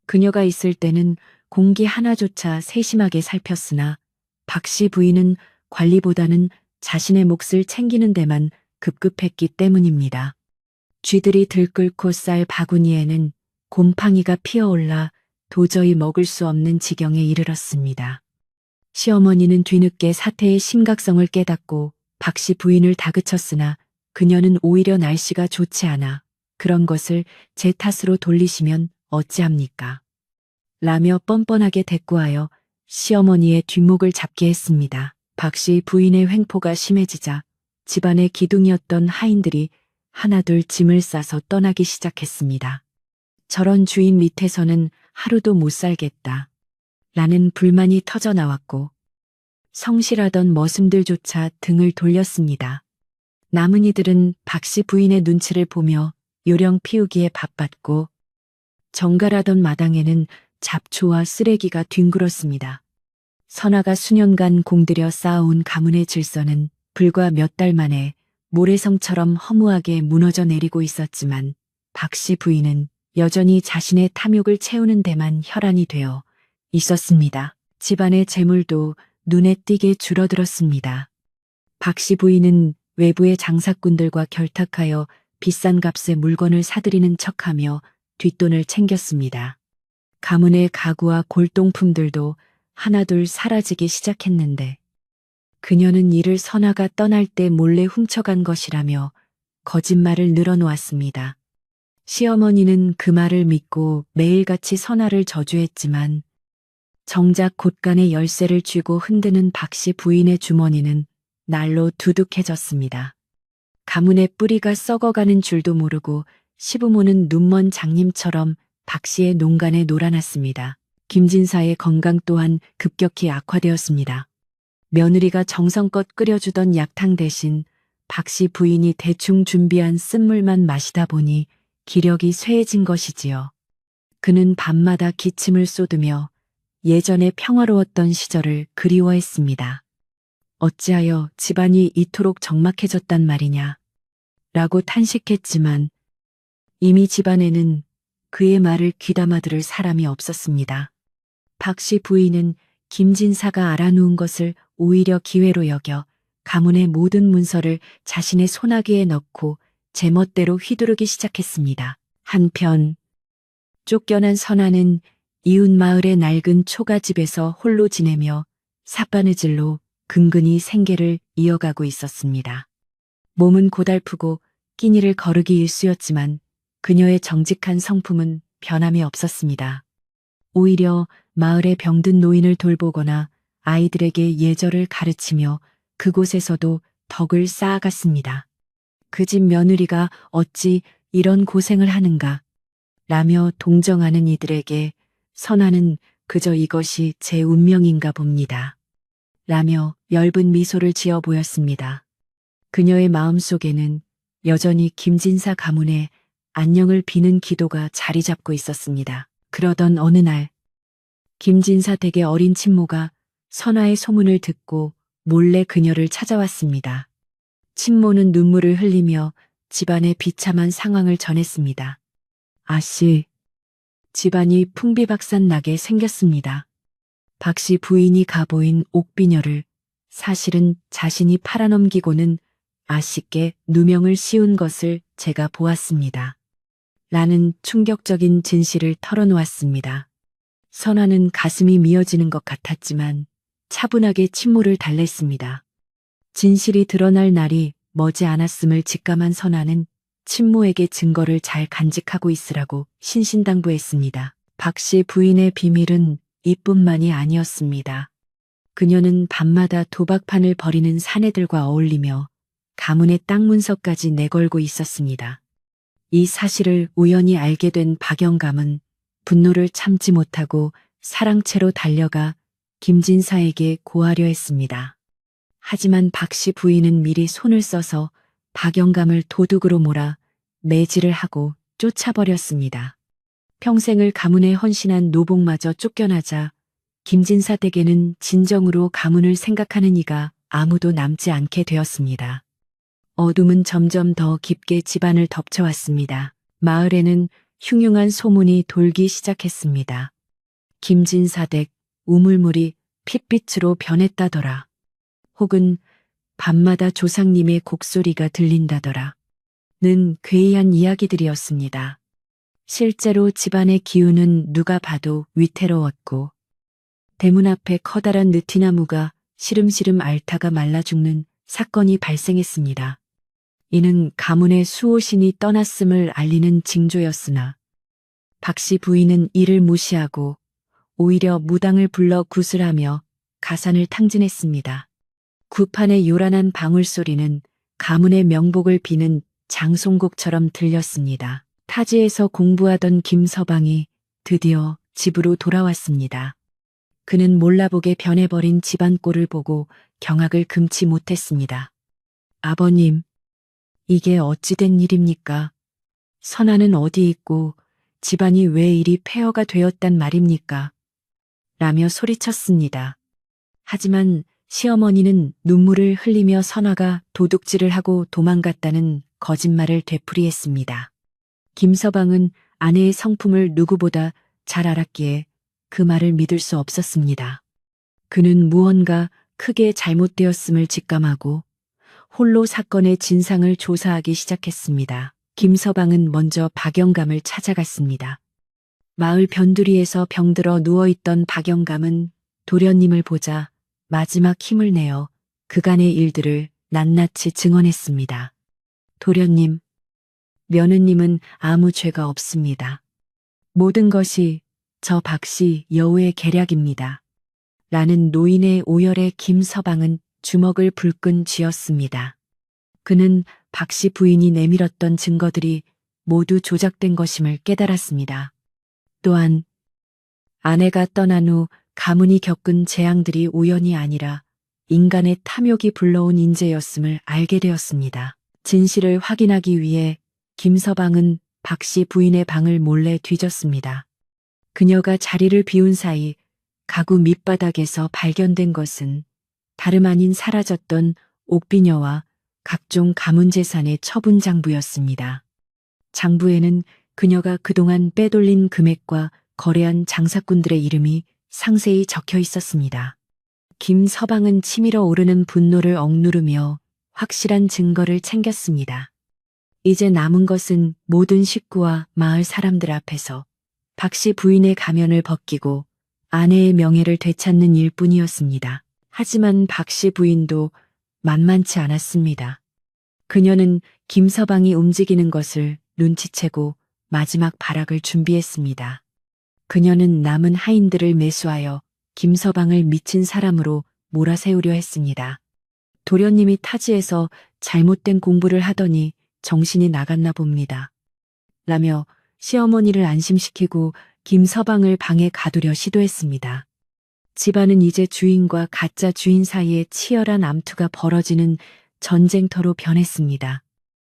그녀가 있을 때는 공기 하나조차 세심하게 살폈으나 박씨 부인은 관리보다는 자신의 몫을 챙기는 데만 급급했기 때문입니다. 쥐들이 들끓고 쌀 바구니에는 곰팡이가 피어올라 도저히 먹을 수 없는 지경에 이르렀습니다. 시어머니는 뒤늦게 사태의 심각성을 깨닫고 박씨 부인을 다그쳤으나 그녀는 오히려 날씨가 좋지 않아 그런 것을 제 탓으로 돌리시면 어찌합니까? 라며 뻔뻔하게 대꾸하여 시어머니의 뒷목을 잡게 했습니다. 박씨 부인의 횡포가 심해지자 집안의 기둥이었던 하인들이 하나둘 짐을 싸서 떠나기 시작했습니다. 저런 주인 밑에서는 하루도 못 살겠다 라는 불만이 터져 나왔고 성실하던 머슴들조차 등을 돌렸습니다. 남은 이들은 박씨 부인의 눈치를 보며 요령 피우기에 바빴고 정갈하던 마당에는 잡초와 쓰레기가 뒹굴었습니다. 선아가 수년간 공들여 쌓아온 가문의 질서는 불과 몇 달 만에 모래성처럼 허무하게 무너져 내리고 있었지만 박씨 부인은 여전히 자신의 탐욕을 채우는 데만 혈안이 되어 있었습니다. 집안의 재물도 눈에 띄게 줄어들었습니다. 박씨 부인은 외부의 장사꾼들과 결탁하여 비싼 값의 물건을 사들이는 척하며 뒷돈을 챙겼습니다. 가문의 가구와 골동품들도 하나둘 사라지기 시작했는데 그녀는 이를 선아가 떠날 때 몰래 훔쳐간 것이라며 거짓말을 늘어놓았습니다. 시어머니는 그 말을 믿고 매일같이 선아를 저주했지만 정작 곳간의 열쇠를 쥐고 흔드는 박씨 부인의 주머니는 날로 두둑해졌습니다. 가문의 뿌리가 썩어가는 줄도 모르고 시부모는 눈먼 장님처럼 박씨의 농간에 놀아났습니다. 김진사의 건강 또한 급격히 악화되었습니다. 며느리가 정성껏 끓여주던 약탕 대신 박씨 부인이 대충 준비한 쓴물만 마시다 보니 기력이 쇠해진 것이지요. 그는 밤마다 기침을 쏟으며 예전에 평화로웠던 시절을 그리워했습니다. 어찌하여 집안이 이토록 적막해졌단 말이냐 라고 탄식했지만 이미 집안에는 그의 말을 귀담아 들을 사람이 없었습니다. 박씨 부인은 김진사가 알아놓은 것을 오히려 기회로 여겨 가문의 모든 문서를 자신의 소나기에 넣고 제멋대로 휘두르기 시작했습니다. 한편 쫓겨난 선아는 이웃 마을의 낡은 초가집에서 홀로 지내며 삿바느질로 근근히 생계를 이어가고 있었습니다. 몸은 고달프고 끼니를 거르기 일쑤였지만 그녀의 정직한 성품은 변함이 없었습니다. 오히려 마을의 병든 노인을 돌보거나 아이들에게 예절을 가르치며 그곳에서도 덕을 쌓아갔습니다. 그 집 며느리가 어찌 이런 고생을 하는가 라며 동정하는 이들에게 선아는 그저 이것이 제 운명인가 봅니다. 라며 엷은 미소를 지어 보였습니다. 그녀의 마음속에는 여전히 김진사 가문의 안녕을 비는 기도가 자리 잡고 있었습니다. 그러던 어느 날 김진사 댁의 어린 친모가 선아의 소문을 듣고 몰래 그녀를 찾아왔습니다. 친모는 눈물을 흘리며 집안의 비참한 상황을 전했습니다. 아씨, 집안이 풍비박산 나게 생겼습니다. 박씨 부인이 가보인 옥비녀를 사실은 자신이 팔아넘기고는 아씨께 누명을 씌운 것을 제가 보았습니다. 라는 충격적인 진실을 털어놓았습니다. 선아는 가슴이 미어지는 것 같았지만 차분하게 침모를 달랬습니다. 진실이 드러날 날이 머지 않았음을 직감한 선아는 친모에게 증거를 잘 간직하고 있으라고 신신당부했습니다. 박씨 부인의 비밀은 이뿐만이 아니었습니다. 그녀는 밤마다 도박판을 벌이는 사내들과 어울리며 가문의 땅 문서까지 내걸고 있었습니다. 이 사실을 우연히 알게 된 박영감은 분노를 참지 못하고 사랑채로 달려가 김진사에게 고하려 했습니다. 하지만 박씨 부인은 미리 손을 써서 박영감을 도둑으로 몰아 매질을 하고 쫓아버렸습니다. 평생을 가문에 헌신한 노복마저 쫓겨나자 김진사 댁에는 진정으로 가문을 생각하는 이가 아무도 남지 않게 되었습니다. 어둠은 점점 더 깊게 집안을 덮쳐왔습니다. 마을에는 흉흉한 소문이 돌기 시작했습니다. 김진사 댁 우물물이 핏빛으로 변했다더라. 혹은 밤마다 조상님의 곡소리가 들린다더라. 는 괴이한 이야기들이었습니다. 실제로 집안의 기운은 누가 봐도 위태로웠고 대문 앞에 커다란 느티나무가 시름시름 앓다가 말라 죽는 사건이 발생했습니다. 이는 가문의 수호신이 떠났음을 알리는 징조였으나 박씨 부인은 이를 무시하고 오히려 무당을 불러 구슬하며 가산을 탕진했습니다. 구판의 요란한 방울소리는 가문의 명복을 비는 장송곡처럼 들렸습니다. 타지에서 공부하던 김서방이 드디어 집으로 돌아왔습니다. 그는 몰라보게 변해버린 집안 꼴을 보고 경악을 금치 못했습니다. 아버님, 이게 어찌된 일입니까? 선아는 어디 있고 집안이 왜 이리 폐허가 되었단 말입니까? 라며 소리쳤습니다. 하지만 시어머니는 눈물을 흘리며 선아가 도둑질을 하고 도망갔다는 거짓말을 되풀이했습니다. 김서방은 아내의 성품을 누구보다 잘 알았기에 그 말을 믿을 수 없었습니다. 그는 무언가 크게 잘못되었음을 직감하고 홀로 사건의 진상을 조사하기 시작했습니다. 김서방은 먼저 박영감을 찾아갔습니다. 마을 변두리에서 병들어 누워있던 박영감은 도련님을 보자 마지막 힘을 내어 그간의 일들을 낱낱이 증언했습니다. 도련님, 며느님은 아무 죄가 없습니다. 모든 것이 저 박씨 여우의 계략입니다. 라는 노인의 오열에 김서방은 주먹을 불끈 쥐었습니다. 그는 박씨 부인이 내밀었던 증거들이 모두 조작된 것임을 깨달았습니다. 또한 아내가 떠난 후 가문이 겪은 재앙들이 우연이 아니라 인간의 탐욕이 불러온 인재였음을 알게 되었습니다. 진실을 확인하기 위해 김서방은 박씨 부인의 방을 몰래 뒤졌습니다. 그녀가 자리를 비운 사이 가구 밑바닥에서 발견된 것은 다름 아닌 사라졌던 옥비녀와 각종 가문 재산의 처분 장부였습니다. 장부에는 그녀가 그동안 빼돌린 금액과 거래한 장사꾼들의 이름이 상세히 적혀 있었습니다. 김서방은 치밀어 오르는 분노를 억누르며 확실한 증거를 챙겼습니다. 이제 남은 것은 모든 식구와 마을 사람들 앞에서 박씨 부인의 가면을 벗기고 아내의 명예를 되찾는 일뿐이었습니다. 하지만 박씨 부인도 만만치 않았습니다. 그녀는 김서방이 움직이는 것을 눈치채고 마지막 발악을 준비했습니다. 그녀는 남은 하인들을 매수하여 김서방을 미친 사람으로 몰아세우려 했습니다. 도련님이 타지에서 잘못된 공부를 하더니 정신이 나갔나 봅니다. 라며 시어머니를 안심시키고 김서방을 방에 가두려 시도했습니다. 집안은 이제 주인과 가짜 주인 사이에 치열한 암투가 벌어지는 전쟁터로 변했습니다.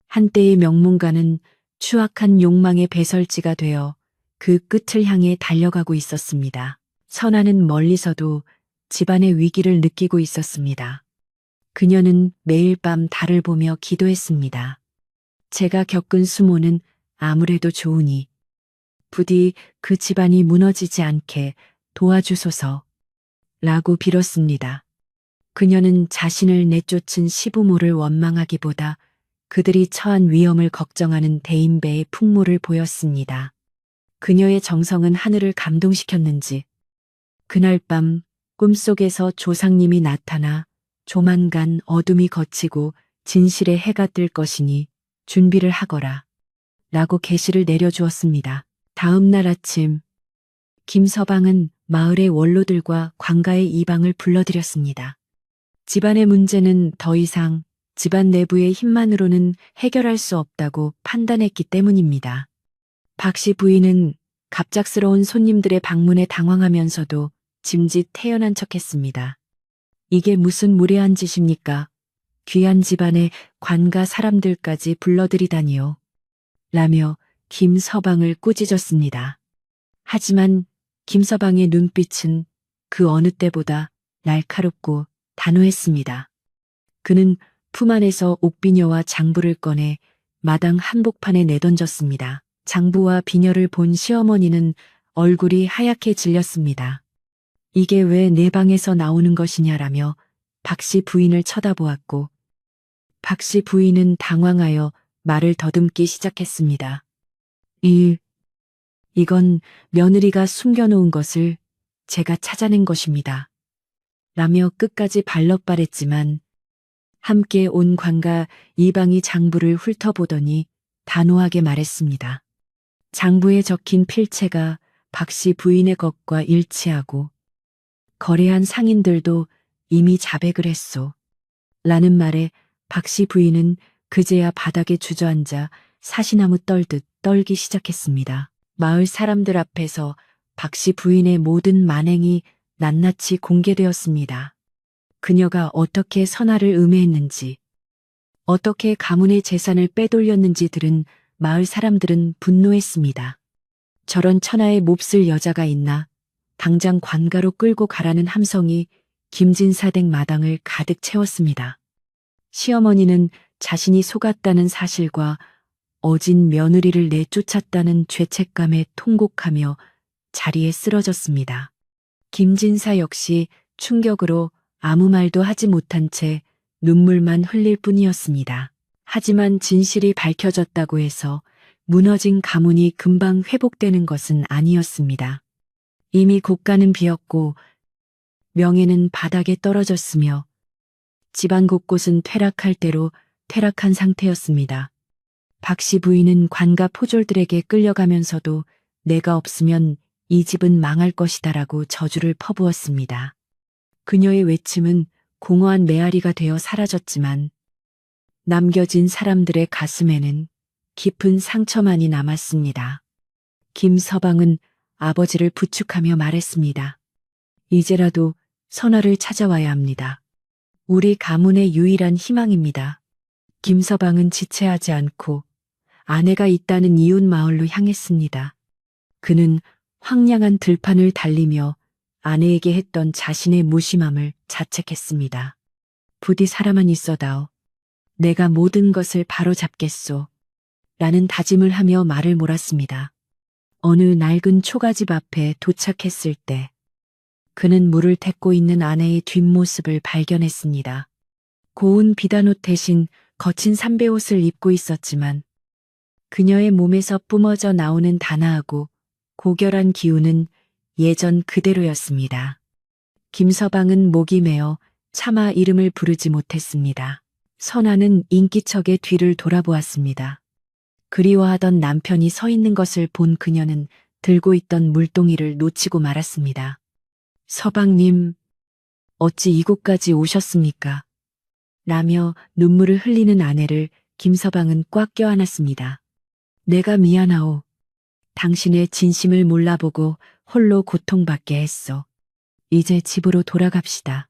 한때의 명문가는 추악한 욕망의 배설지가 되어 그 끝을 향해 달려가고 있었습니다. 선아는 멀리서도 집안의 위기를 느끼고 있었습니다. 그녀는 매일 밤 달을 보며 기도했습니다. 제가 겪은 수모는 아무래도 좋으니 부디 그 집안이 무너지지 않게 도와주소서 라고 빌었습니다. 그녀는 자신을 내쫓은 시부모를 원망하기보다 그들이 처한 위험을 걱정하는 대인배의 풍모를 보였습니다. 그녀의 정성은 하늘을 감동시켰는지 그날 밤 꿈속에서 조상님이 나타나 조만간 어둠이 걷히고 진실의 해가 뜰 것이니 준비를 하거라 라고 계시를 내려주었습니다. 다음 날 아침 김서방은 마을의 원로들과 관가의 이방을 불러들였습니다. 집안의 문제는 더 이상 집안 내부의 힘만으로는 해결할 수 없다고 판단했기 때문입니다. 박씨 부인은 갑작스러운 손님들의 방문에 당황하면서도 짐짓 태연한 척했습니다. 이게 무슨 무례한 짓입니까? 귀한 집안의 관가 사람들까지 불러들이다니요. 라며 김서방을 꾸짖었습니다. 하지만 김서방의 눈빛은 그 어느 때보다 날카롭고 단호했습니다. 그는 품 안에서 옥비녀와 장부를 꺼내 마당 한복판에 내던졌습니다. 장부와 비녀를 본 시어머니는 얼굴이 하얗게 질렸습니다. 이게 왜 내 방에서 나오는 것이냐라며 박씨 부인을 쳐다보았고 박씨 부인은 당황하여 말을 더듬기 시작했습니다. 이건 며느리가 숨겨놓은 것을 제가 찾아낸 것입니다. 라며 끝까지 발럿발했지만 함께 온 관가 이방이 장부를 훑어보더니 단호하게 말했습니다. 장부에 적힌 필체가 박씨 부인의 것과 일치하고 거래한 상인들도 이미 자백을 했소. 라는 말에 박씨 부인은 그제야 바닥에 주저앉아 사시나무 떨듯 떨기 시작했습니다. 마을 사람들 앞에서 박씨 부인의 모든 만행이 낱낱이 공개되었습니다. 그녀가 어떻게 선아를 음해했는지, 어떻게 가문의 재산을 빼돌렸는지 들은 마을 사람들은 분노했습니다. 저런 천하의 몹쓸 여자가 있나 당장 관가로 끌고 가라는 함성이 김진사댁 마당을 가득 채웠습니다. 시어머니는 자신이 속았다는 사실과 어진 며느리를 내쫓았다는 죄책감에 통곡하며 자리에 쓰러졌습니다. 김진사 역시 충격으로 아무 말도 하지 못한 채 눈물만 흘릴 뿐이었습니다. 하지만 진실이 밝혀졌다고 해서 무너진 가문이 금방 회복되는 것은 아니었습니다. 이미 국가는 비었고 명예는 바닥에 떨어졌으며 집안 곳곳은 퇴락할 대로 퇴락한 상태였습니다. 박씨 부인은 관과 포졸들에게 끌려가면서도 내가 없으면 이 집은 망할 것이다라고 저주를 퍼부었습니다. 그녀의 외침은 공허한 메아리가 되어 사라졌지만 남겨진 사람들의 가슴에는 깊은 상처만이 남았습니다. 김서방은 아버지를 부축하며 말했습니다. 이제라도 선화를 찾아와야 합니다. 우리 가문의 유일한 희망입니다. 김서방은 지체하지 않고 아내가 있다는 이웃 마을로 향했습니다. 그는 황량한 들판을 달리며 아내에게 했던 자신의 무심함을 자책했습니다. 부디 사람만 있어다오. 내가 모든 것을 바로잡겠소. 라는 다짐을 하며 말을 몰았습니다. 어느 낡은 초가집 앞에 도착했을 때 그는 물을 택고 있는 아내의 뒷모습을 발견했습니다. 고운 비단옷 대신 거친 삼배옷을 입고 있었지만 그녀의 몸에서 뿜어져 나오는 단아하고 고결한 기운은 예전 그대로였습니다. 김서방은 목이 메어 차마 이름을 부르지 못했습니다. 선아는 인기척의 뒤를 돌아보았습니다. 그리워하던 남편이 서 있는 것을 본 그녀는 들고 있던 물동이를 놓치고 말았습니다. 서방님, 어찌 이곳까지 오셨습니까? 라며 눈물을 흘리는 아내를 김서방은 꽉 껴안았습니다. 내가 미안하오. 당신의 진심을 몰라보고 홀로 고통받게 했어. 이제 집으로 돌아갑시다.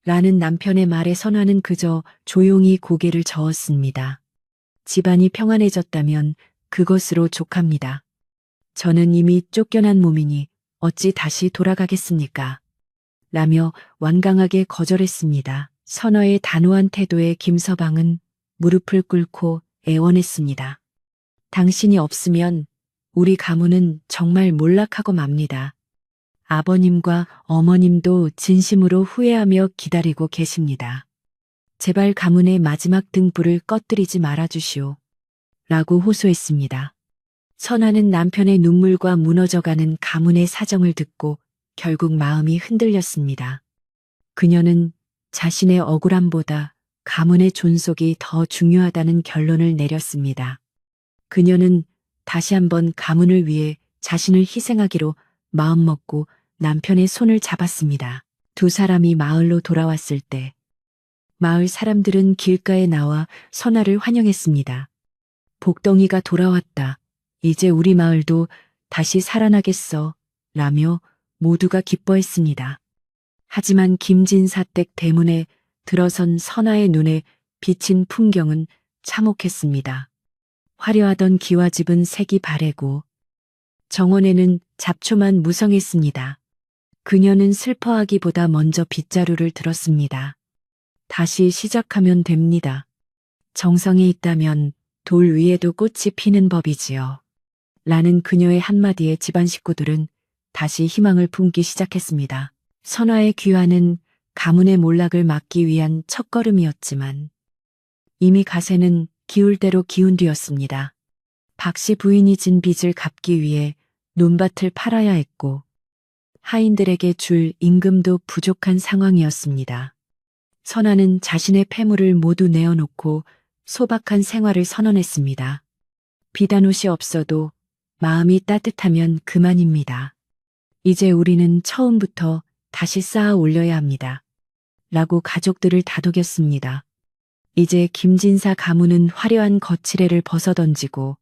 라는 남편의 말에 선화는 그저 조용히 고개를 저었습니다. 집안이 평안해졌다면 그것으로 족합니다. 저는 이미 쫓겨난 몸이니 어찌 다시 돌아가겠습니까? 라며 완강하게 거절했습니다. 선화의 단호한 태도에 김서방은 무릎을 꿇고 애원했습니다. 당신이 없으면 우리 가문은 정말 몰락하고 맙니다. 아버님과 어머님도 진심으로 후회하며 기다리고 계십니다. 제발 가문의 마지막 등불을 꺼뜨리지 말아주시오. 라고 호소했습니다. 선아는 남편의 눈물과 무너져가는 가문의 사정을 듣고 결국 마음이 흔들렸습니다. 그녀는 자신의 억울함보다 가문의 존속이 더 중요하다는 결론을 내렸습니다. 그녀는 다시 한번 가문을 위해 자신을 희생하기로 마음먹고 남편의 손을 잡았습니다. 두 사람이 마을로 돌아왔을 때 마을 사람들은 길가에 나와 선아를 환영했습니다. 복덩이가 돌아왔다. 이제 우리 마을도 다시 살아나겠어. 라며 모두가 기뻐했습니다. 하지만 김진사댁 대문에 들어선 선아의 눈에 비친 풍경은 참혹했습니다. 화려하던 기와집은 색이 바래고 정원에는 잡초만 무성했습니다. 그녀는 슬퍼하기보다 먼저 빗자루를 들었습니다. 다시 시작하면 됩니다. 정성이 있다면 돌 위에도 꽃이 피는 법이지요. 라는 그녀의 한마디에 집안 식구들은 다시 희망을 품기 시작했습니다. 선화의 귀환은 가문의 몰락을 막기 위한 첫걸음이었지만 이미 가세는 기울 대로 기운 뒤였습니다. 박씨 부인이 진 빚을 갚기 위해 논밭을 팔아야 했고 하인들에게 줄 임금도 부족한 상황이었습니다. 선아는 자신의 패물을 모두 내어놓고 소박한 생활을 선언했습니다. 비단옷이 없어도 마음이 따뜻하면 그만입니다. 이제 우리는 처음부터 다시 쌓아 올려야 합니다. 라고 가족들을 다독였습니다. 이제 김진사 가문은 화려한 거칠애를 벗어던지고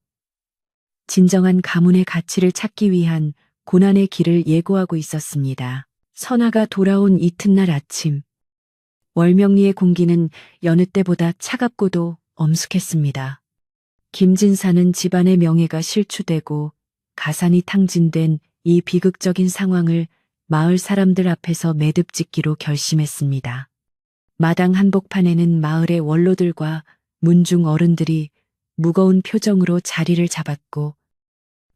진정한 가문의 가치를 찾기 위한 고난의 길을 예고하고 있었습니다. 선아가 돌아온 이튿날 아침, 월명리의 공기는 여느 때보다 차갑고도 엄숙했습니다. 김진사는 집안의 명예가 실추되고 가산이 탕진된 이 비극적인 상황을 마을 사람들 앞에서 매듭짓기로 결심했습니다. 마당 한복판에는 마을의 원로들과 문중 어른들이 무거운 표정으로 자리를 잡았고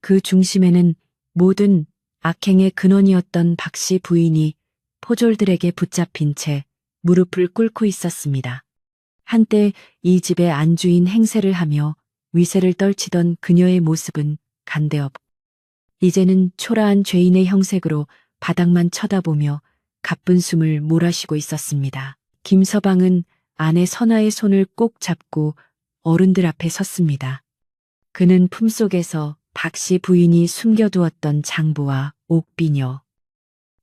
그 중심에는 모든 악행의 근원이었던 박씨 부인이 포졸들에게 붙잡힌 채 무릎을 꿇고 있었습니다. 한때 이 집의 안주인 행세를 하며 위세를 떨치던 그녀의 모습은 간데없 이제는 초라한 죄인의 형색으로 바닥만 쳐다보며 가쁜 숨을 몰아쉬고 있었습니다. 김서방은 아내 선아의 손을 꼭 잡고 어른들 앞에 섰습니다. 그는 품속에서 박씨 부인이 숨겨두었던 장부와 옥비녀,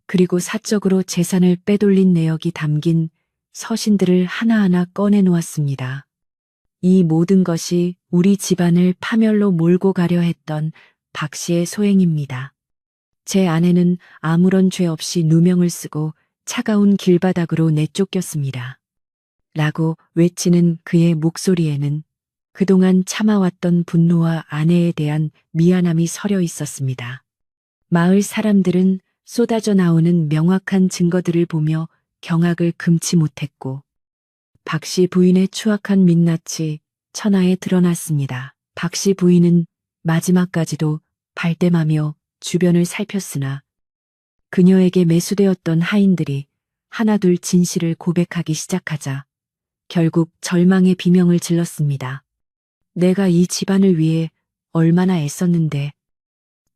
그리고 사적으로 재산을 빼돌린 내역이 담긴 서신들을 하나하나 꺼내놓았습니다. 이 모든 것이 우리 집안을 파멸로 몰고 가려 했던 박 씨의 소행입니다. 제 아내는 아무런 죄 없이 누명을 쓰고 차가운 길바닥으로 내쫓겼습니다. 라고 외치는 그의 목소리에는 그동안 참아왔던 분노와 아내에 대한 미안함이 서려 있었습니다. 마을 사람들은 쏟아져 나오는 명확한 증거들을 보며 경악을 금치 못했고 박씨 부인의 추악한 민낯이 천하에 드러났습니다. 박씨 부인은 마지막까지도 발뺌하며 주변을 살폈으나 그녀에게 매수되었던 하인들이 하나둘 진실을 고백하기 시작하자 결국 절망의 비명을 질렀습니다. 내가 이 집안을 위해 얼마나 애썼는데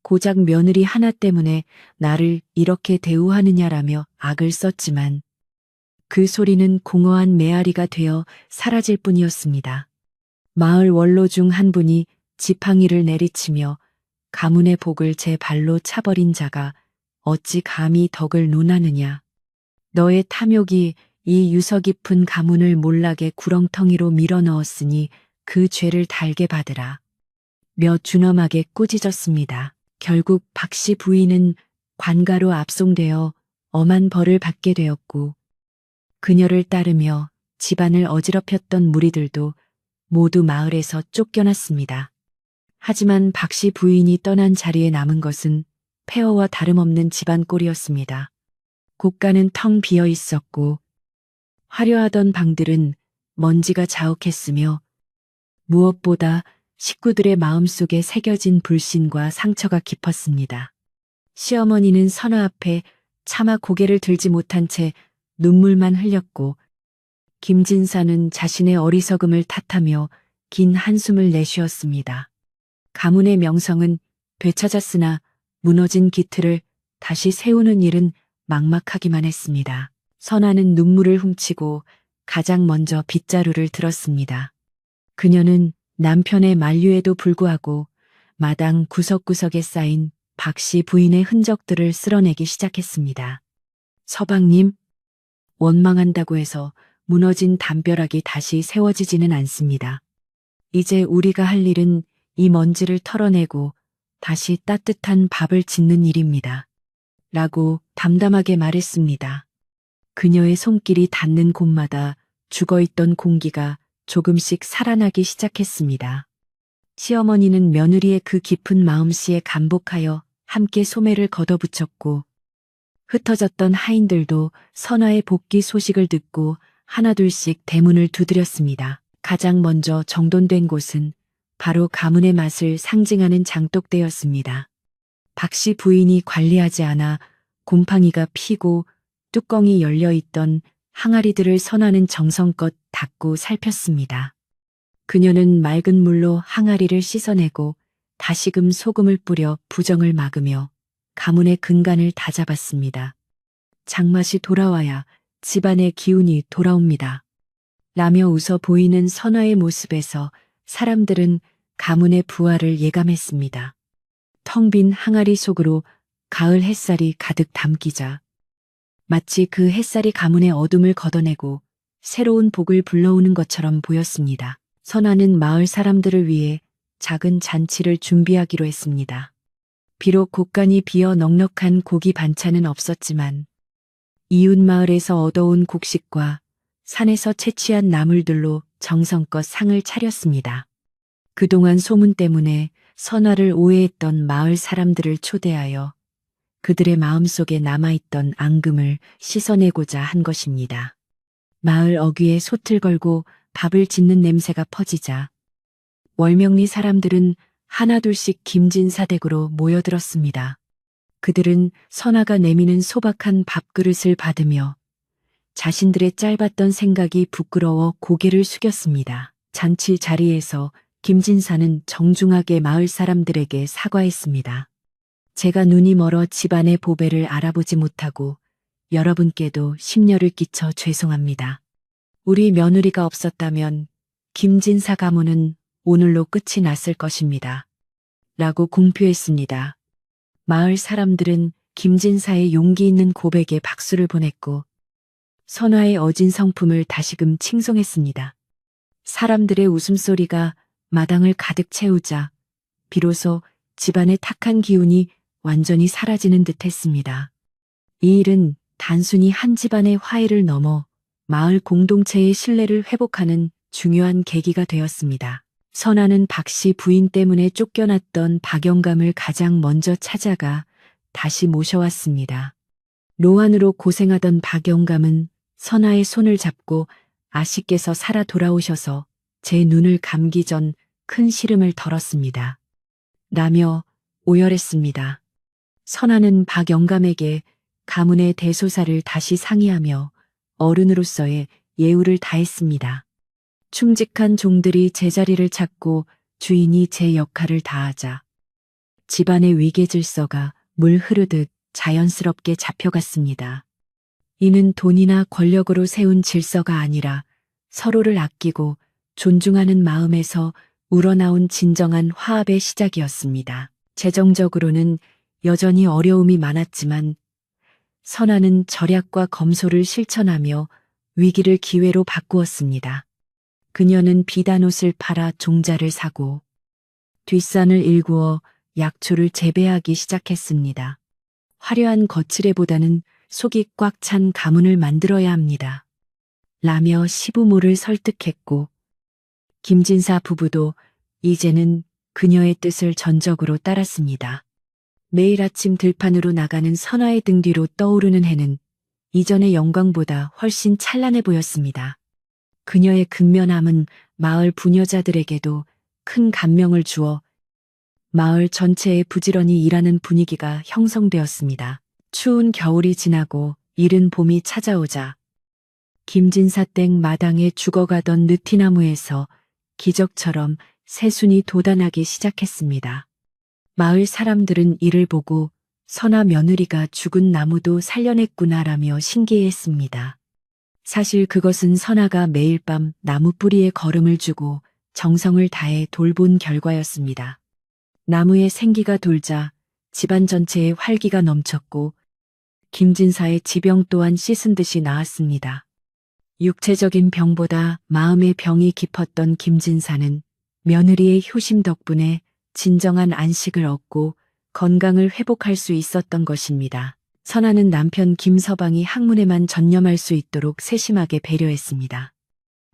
고작 며느리 하나 때문에 나를 이렇게 대우하느냐라며 악을 썼지만 그 소리는 공허한 메아리가 되어 사라질 뿐이었습니다. 마을 원로 중 한 분이 지팡이를 내리치며 가문의 복을 제 발로 차버린 자가 어찌 감히 덕을 논하느냐. 너의 탐욕이 이 유서 깊은 가문을 몰락의 구렁텅이로 밀어넣었으니 그 죄를 달게 받으라. 며 준엄하게 꾸짖었습니다. 결국 박씨 부인은 관가로 압송되어 엄한 벌을 받게 되었고 그녀를 따르며 집안을 어지럽혔던 무리들도 모두 마을에서 쫓겨났습니다. 하지만 박씨 부인이 떠난 자리에 남은 것은 폐허와 다름없는 집안 꼴이었습니다. 곳간은 텅 비어 있었고 화려하던 방들은 먼지가 자욱했으며 무엇보다 식구들의 마음속에 새겨진 불신과 상처가 깊었습니다. 시어머니는 선아 앞에 차마 고개를 들지 못한 채 눈물만 흘렸고 김진사는 자신의 어리석음을 탓하며 긴 한숨을 내쉬었습니다. 가문의 명성은 되찾았으나 무너진 기틀을 다시 세우는 일은 막막하기만 했습니다. 선아는 눈물을 훔치고 가장 먼저 빗자루를 들었습니다. 그녀는 남편의 만류에도 불구하고 마당 구석구석에 쌓인 박씨 부인의 흔적들을 쓸어내기 시작했습니다. 서방님, 원망한다고 해서 무너진 담벼락이 다시 세워지지는 않습니다. 이제 우리가 할 일은 이 먼지를 털어내고 다시 따뜻한 밥을 짓는 일입니다. 라고 담담하게 말했습니다. 그녀의 손길이 닿는 곳마다 죽어있던 공기가 조금씩 살아나기 시작했습니다. 시어머니는 며느리의 그 깊은 마음씨에 감복하여 함께 소매를 걷어붙였고 흩어졌던 하인들도 선아의 복귀 소식을 듣고 하나둘씩 대문을 두드렸습니다. 가장 먼저 정돈된 곳은 바로 가문의 맛을 상징하는 장독대였습니다. 박씨 부인이 관리하지 않아 곰팡이가 피고 뚜껑이 열려있던 항아리들을 선아는 정성껏 닦고 살폈습니다. 그녀는 맑은 물로 항아리를 씻어내고 다시금 소금을 뿌려 부정을 막으며 가문의 근간을 다잡았습니다. 장맛이 돌아와야 집안의 기운이 돌아옵니다. 라며 웃어 보이는 선아의 모습에서 사람들은 가문의 부활을 예감했습니다. 텅 빈 항아리 속으로 가을 햇살이 가득 담기자 마치 그 햇살이 가문의 어둠을 걷어내고 새로운 복을 불러오는 것처럼 보였습니다. 선아는 마을 사람들을 위해 작은 잔치를 준비하기로 했습니다. 비록 곳간이 비어 넉넉한 고기 반찬은 없었지만 이웃 마을에서 얻어온 곡식과 산에서 채취한 나물들로 정성껏 상을 차렸습니다. 그동안 소문 때문에 선아를 오해했던 마을 사람들을 초대하여 그들의 마음속에 남아있던 앙금을 씻어내고자 한 것입니다. 마을 어귀에 솥을 걸고 밥을 짓는 냄새가 퍼지자 월명리 사람들은 하나둘씩 김진사 댁으로 모여들었습니다. 그들은 선아가 내미는 소박한 밥그릇을 받으며 자신들의 짧았던 생각이 부끄러워 고개를 숙였습니다. 잔치 자리에서 김진사는 정중하게 마을 사람들에게 사과했습니다. 제가 눈이 멀어 집안의 보배를 알아보지 못하고 여러분께도 심려를 끼쳐 죄송합니다. 우리 며느리가 없었다면 김진사 가문은 오늘로 끝이 났을 것입니다. 라고 공표했습니다. 마을 사람들은 김진사의 용기 있는 고백에 박수를 보냈고 선화의 어진 성품을 다시금 칭송했습니다. 사람들의 웃음소리가 마당을 가득 채우자 비로소 집안의 탁한 기운이 완전히 사라지는 듯 했습니다. 이 일은 단순히 한 집안의 화해를 넘어 마을 공동체의 신뢰를 회복하는 중요한 계기가 되었습니다. 선아는 박씨 부인 때문에 쫓겨났던 박영감을 가장 먼저 찾아가 다시 모셔왔습니다. 노안으로 고생하던 박영감은 선아의 손을 잡고 아씨께서 살아 돌아오셔서 제 눈을 감기 전 큰 시름을 덜었습니다. 라며 오열했습니다. 선아는 박영감에게 가문의 대소사를 다시 상의하며 어른으로서의 예우를 다했습니다. 충직한 종들이 제자리를 찾고 주인이 제 역할을 다하자 집안의 위계 질서가 물 흐르듯 자연스럽게 잡혀갔습니다. 이는 돈이나 권력으로 세운 질서가 아니라 서로를 아끼고 존중하는 마음에서 우러나온 진정한 화합의 시작이었습니다. 재정적으로는 여전히 어려움이 많았지만 선아는 절약과 검소를 실천하며 위기를 기회로 바꾸었습니다. 그녀는 비단옷을 팔아 종자를 사고 뒷산을 일구어 약초를 재배하기 시작했습니다. 화려한 거칠애보다는 속이 꽉 찬 가문을 만들어야 합니다. 라며 시부모를 설득했고 김진사 부부도 이제는 그녀의 뜻을 전적으로 따랐습니다. 매일 아침 들판으로 나가는 선화의 등 뒤로 떠오르는 해는 이전의 영광보다 훨씬 찬란해 보였습니다. 그녀의 근면함은 마을 부녀자들에게도 큰 감명을 주어 마을 전체에 부지런히 일하는 분위기가 형성되었습니다. 추운 겨울이 지나고 이른 봄이 찾아오자 김진사 댁 마당에 죽어가던 느티나무에서 기적처럼 새순이 돋아나기 시작했습니다. 마을 사람들은 이를 보고 선아 며느리가 죽은 나무도 살려냈구나라며 신기해했습니다. 사실 그것은 선아가 매일 밤 나무 뿌리에 거름을 주고 정성을 다해 돌본 결과였습니다. 나무에 생기가 돌자 집안 전체에 활기가 넘쳤고 김진사의 지병 또한 씻은 듯이 나았습니다. 육체적인 병보다 마음의 병이 깊었던 김진사는 며느리의 효심 덕분에 진정한 안식을 얻고 건강을 회복할 수 있었던 것입니다. 선아는 남편 김서방이 학문에만 전념할 수 있도록 세심하게 배려했습니다.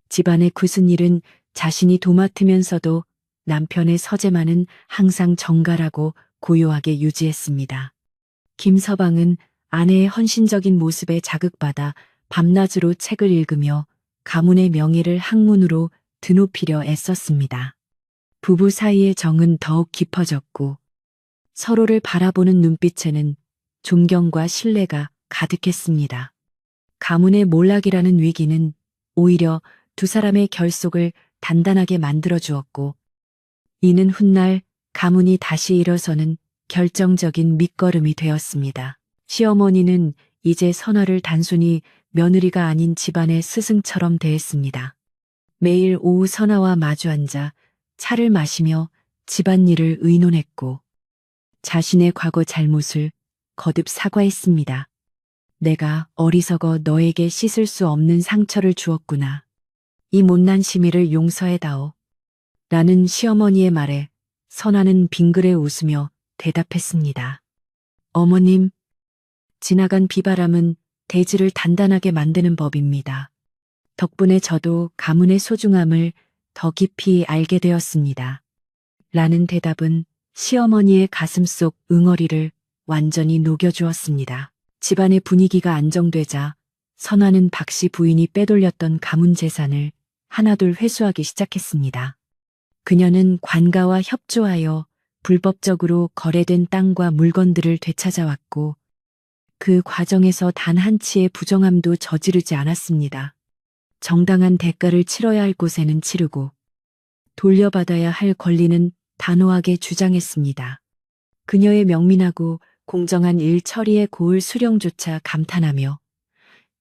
집안의 굳은 일은 자신이 도맡으면서도 남편의 서재만은 항상 정갈하고 고요하게 유지했습니다. 김서방은 아내의 헌신적인 모습에 자극받아 밤낮으로 책을 읽으며 가문의 명예를 학문으로 드높이려 애썼습니다. 부부 사이의 정은 더욱 깊어졌고 서로를 바라보는 눈빛에는 존경과 신뢰가 가득했습니다. 가문의 몰락이라는 위기는 오히려 두 사람의 결속을 단단하게 만들어 주었고 이는 훗날 가문이 다시 일어서는 결정적인 밑거름이 되었습니다. 시어머니는 이제 선아를 단순히 며느리가 아닌 집안의 스승처럼 대했습니다. 매일 오후 선아와 마주 앉아 차를 마시며 집안일을 의논했고 자신의 과거 잘못을 거듭 사과했습니다. 내가 어리석어 너에게 씻을 수 없는 상처를 주었구나. 이 못난 시미를 용서해다오. 라는 시어머니의 말에 선아는 빙그레 웃으며 대답했습니다. 어머님, 지나간 비바람은 대지를 단단하게 만드는 법입니다. 덕분에 저도 가문의 소중함을 더 깊이 알게 되었습니다. 라는 대답은 시어머니의 가슴 속 응어리를 완전히 녹여주었습니다. 집안의 분위기가 안정되자 선아는 박씨 부인이 빼돌렸던 가문 재산을 하나둘 회수하기 시작했습니다. 그녀는 관가와 협조하여 불법적으로 거래된 땅과 물건들을 되찾아왔고 그 과정에서 단 한치의 부정함도 저지르지 않았습니다. 정당한 대가를 치러야 할 곳에는 치르고 돌려받아야 할 권리는 단호하게 주장했습니다. 그녀의 명민하고 공정한 일 처리의 고을 수령조차 감탄하며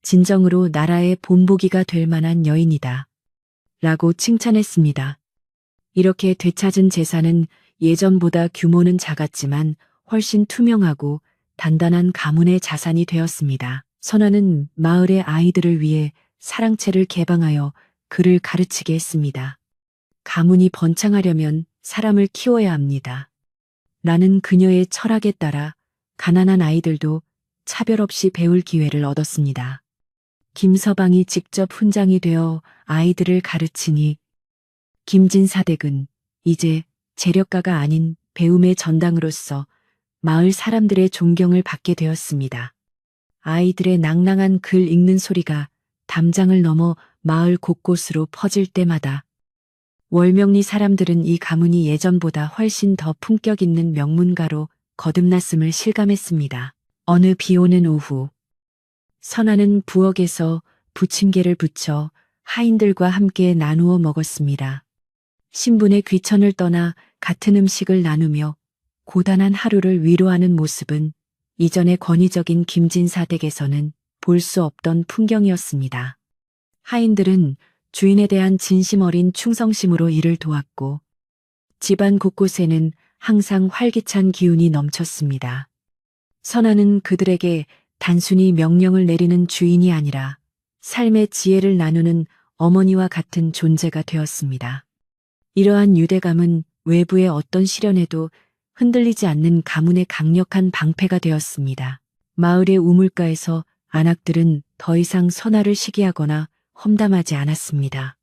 진정으로 나라의 본보기가 될 만한 여인이다. 라고 칭찬했습니다. 이렇게 되찾은 재산은 예전보다 규모는 작았지만 훨씬 투명하고 단단한 가문의 자산이 되었습니다. 선화는 마을의 아이들을 위해 사랑채를 개방하여 글을 가르치게 했습니다. 가문이 번창하려면 사람을 키워야 합니다. 라는 그녀의 철학에 따라 가난한 아이들도 차별 없이 배울 기회를 얻었습니다. 김서방이 직접 훈장이 되어 아이들을 가르치니 김진사댁은 이제 재력가가 아닌 배움의 전당으로서 마을 사람들의 존경을 받게 되었습니다. 아이들의 낭낭한 글 읽는 소리가 담장을 넘어 마을 곳곳으로 퍼질 때마다 월명리 사람들은 이 가문이 예전보다 훨씬 더 품격 있는 명문가로 거듭났음을 실감했습니다. 어느 비 오는 오후, 선아는 부엌에서 부침개를 부쳐 하인들과 함께 나누어 먹었습니다. 신분의 귀천을 떠나 같은 음식을 나누며 고단한 하루를 위로하는 모습은 이전의 권위적인 김진사 댁에서는 볼 수 없던 풍경이었습니다. 하인들은 주인에 대한 진심 어린 충성심으로 일을 도왔고 집안 곳곳에는 항상 활기찬 기운이 넘쳤습니다. 선아는 그들에게 단순히 명령을 내리는 주인이 아니라 삶의 지혜를 나누는 어머니와 같은 존재가 되었습니다. 이러한 유대감은 외부의 어떤 시련에도 흔들리지 않는 가문의 강력한 방패가 되었습니다. 마을의 우물가에서 안악들은 더 이상 선아를 시기하거나 험담하지 않았습니다.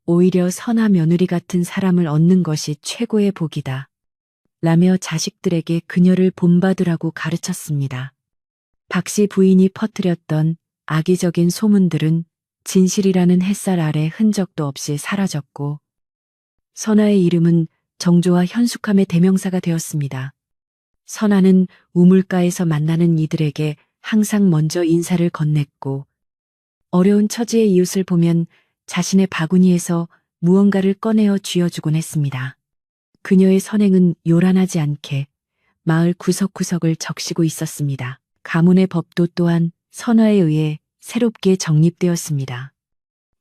오히려 선아 며느리 같은 사람을 얻는 것이 최고의 복이다. 라며 자식들에게 그녀를 본받으라고 가르쳤습니다. 박씨 부인이 퍼뜨렸던 악의적인 소문들은 진실이라는 햇살 아래 흔적도 없이 사라졌고 선아의 이름은 정조와 현숙함의 대명사가 되었습니다. 선아는 우물가에서 만나는 이들에게 항상 먼저 인사를 건넸고 어려운 처지의 이웃을 보면 자신의 바구니에서 무언가를 꺼내어 쥐어주곤 했습니다. 그녀의 선행은 요란하지 않게 마을 구석구석을 적시고 있었습니다. 가문의 법도 또한 선화에 의해 새롭게 정립되었습니다.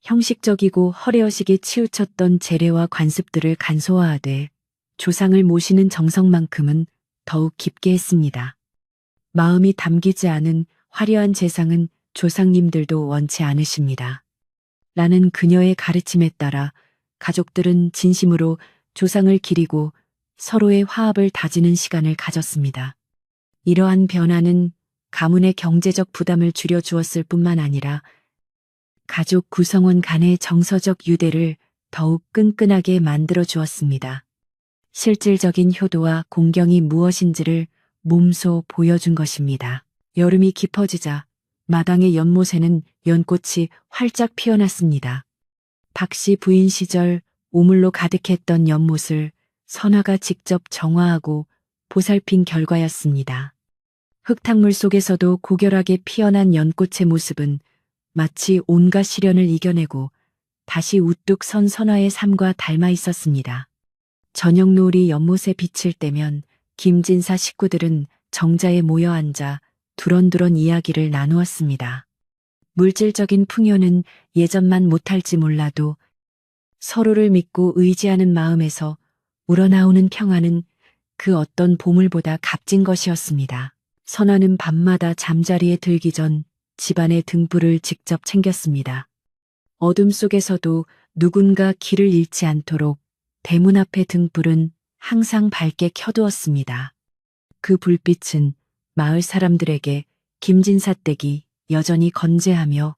형식적이고 허례허식에 치우쳤던 제례와 관습들을 간소화하되 조상을 모시는 정성만큼은 더욱 깊게 했습니다. 마음이 담기지 않은 화려한 재상은 조상님들도 원치 않으십니다. 라는 그녀의 가르침에 따라 가족들은 진심으로 조상을 기리고 서로의 화합을 다지는 시간을 가졌습니다. 이러한 변화는 가문의 경제적 부담을 줄여주었을 뿐만 아니라 가족 구성원 간의 정서적 유대를 더욱 끈끈하게 만들어 주었습니다. 실질적인 효도와 공경이 무엇인지를 몸소 보여준 것입니다. 여름이 깊어지자 마당의 연못에는 연꽃이 활짝 피어났습니다. 박씨 부인 시절 오물로 가득했던 연못을 선화가 직접 정화하고 보살핀 결과였습니다. 흙탕물 속에서도 고결하게 피어난 연꽃의 모습은 마치 온갖 시련을 이겨내고 다시 우뚝 선 선화의 삶과 닮아 있었습니다. 저녁 노을이 연못에 비칠 때면 김진사 식구들은 정자에 모여 앉아 두런두런 이야기를 나누었습니다. 물질적인 풍요는 예전만 못할지 몰라도 서로를 믿고 의지하는 마음에서 우러나오는 평화는 그 어떤 보물보다 값진 것이었습니다. 선화는 밤마다 잠자리에 들기 전 집안의 등불을 직접 챙겼습니다. 어둠 속에서도 누군가 길을 잃지 않도록 대문 앞의 등불은 항상 밝게 켜두었습니다. 그 불빛은 마을 사람들에게 김진사 댁이 여전히 건재하며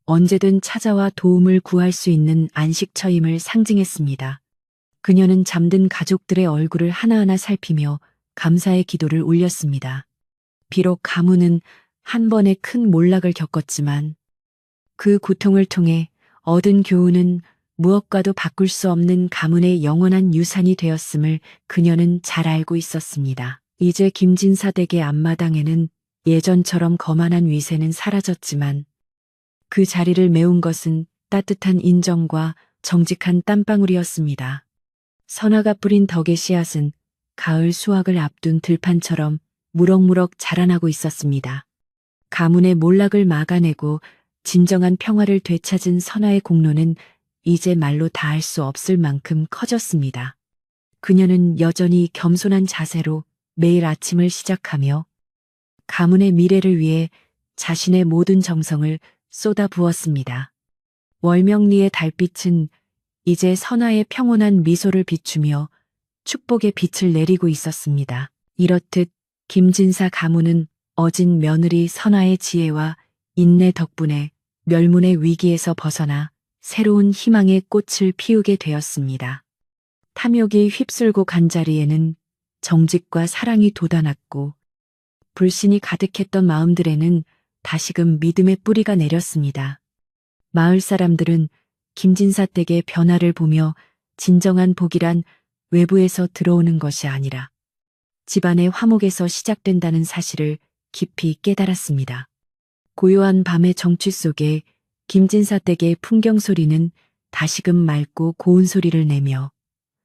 언제든 찾아와 도움을 구할 수 있는 안식처임을 상징했습니다. 그녀는 잠든 가족들의 얼굴을 하나하나 살피며 감사의 기도를 올렸습니다. 비록 가문은 한 번의 큰 몰락을 겪었지만 그 고통을 통해 얻은 교훈은 무엇과도 바꿀 수 없는 가문의 영원한 유산이 되었음을 그녀는 잘 알고 있었습니다. 이제 김진사 댁의 앞마당에는 예전처럼 거만한 위세는 사라졌지만 그 자리를 메운 것은 따뜻한 인정과 정직한 땀방울이었습니다. 선아가 뿌린 덕의 씨앗은 가을 수확을 앞둔 들판처럼 무럭무럭 자라나고 있었습니다. 가문의 몰락을 막아내고 진정한 평화를 되찾은 선아의 공로는 이제 말로 다할 수 없을 만큼 커졌습니다. 그녀는 여전히 겸손한 자세로 매일 아침을 시작하며 가문의 미래를 위해 자신의 모든 정성을 쏟아 부었습니다. 월명리의 달빛은 이제 선아의 평온한 미소를 비추며 축복의 빛을 내리고 있었습니다. 이렇듯 김진사 가문은 어진 며느리 선아의 지혜와 인내 덕분에 멸문의 위기에서 벗어나 새로운 희망의 꽃을 피우게 되었습니다. 탐욕이 휩쓸고 간 자리에는 정직과 사랑이 돋아났고 불신이 가득했던 마음들에는 다시금 믿음의 뿌리가 내렸습니다. 마을 사람들은 김진사 댁의 변화를 보며 진정한 복이란 외부에서 들어오는 것이 아니라 집안의 화목에서 시작된다는 사실을 깊이 깨달았습니다. 고요한 밤의 정취 속에 김진사 댁의 풍경 소리는 다시금 맑고 고운 소리를 내며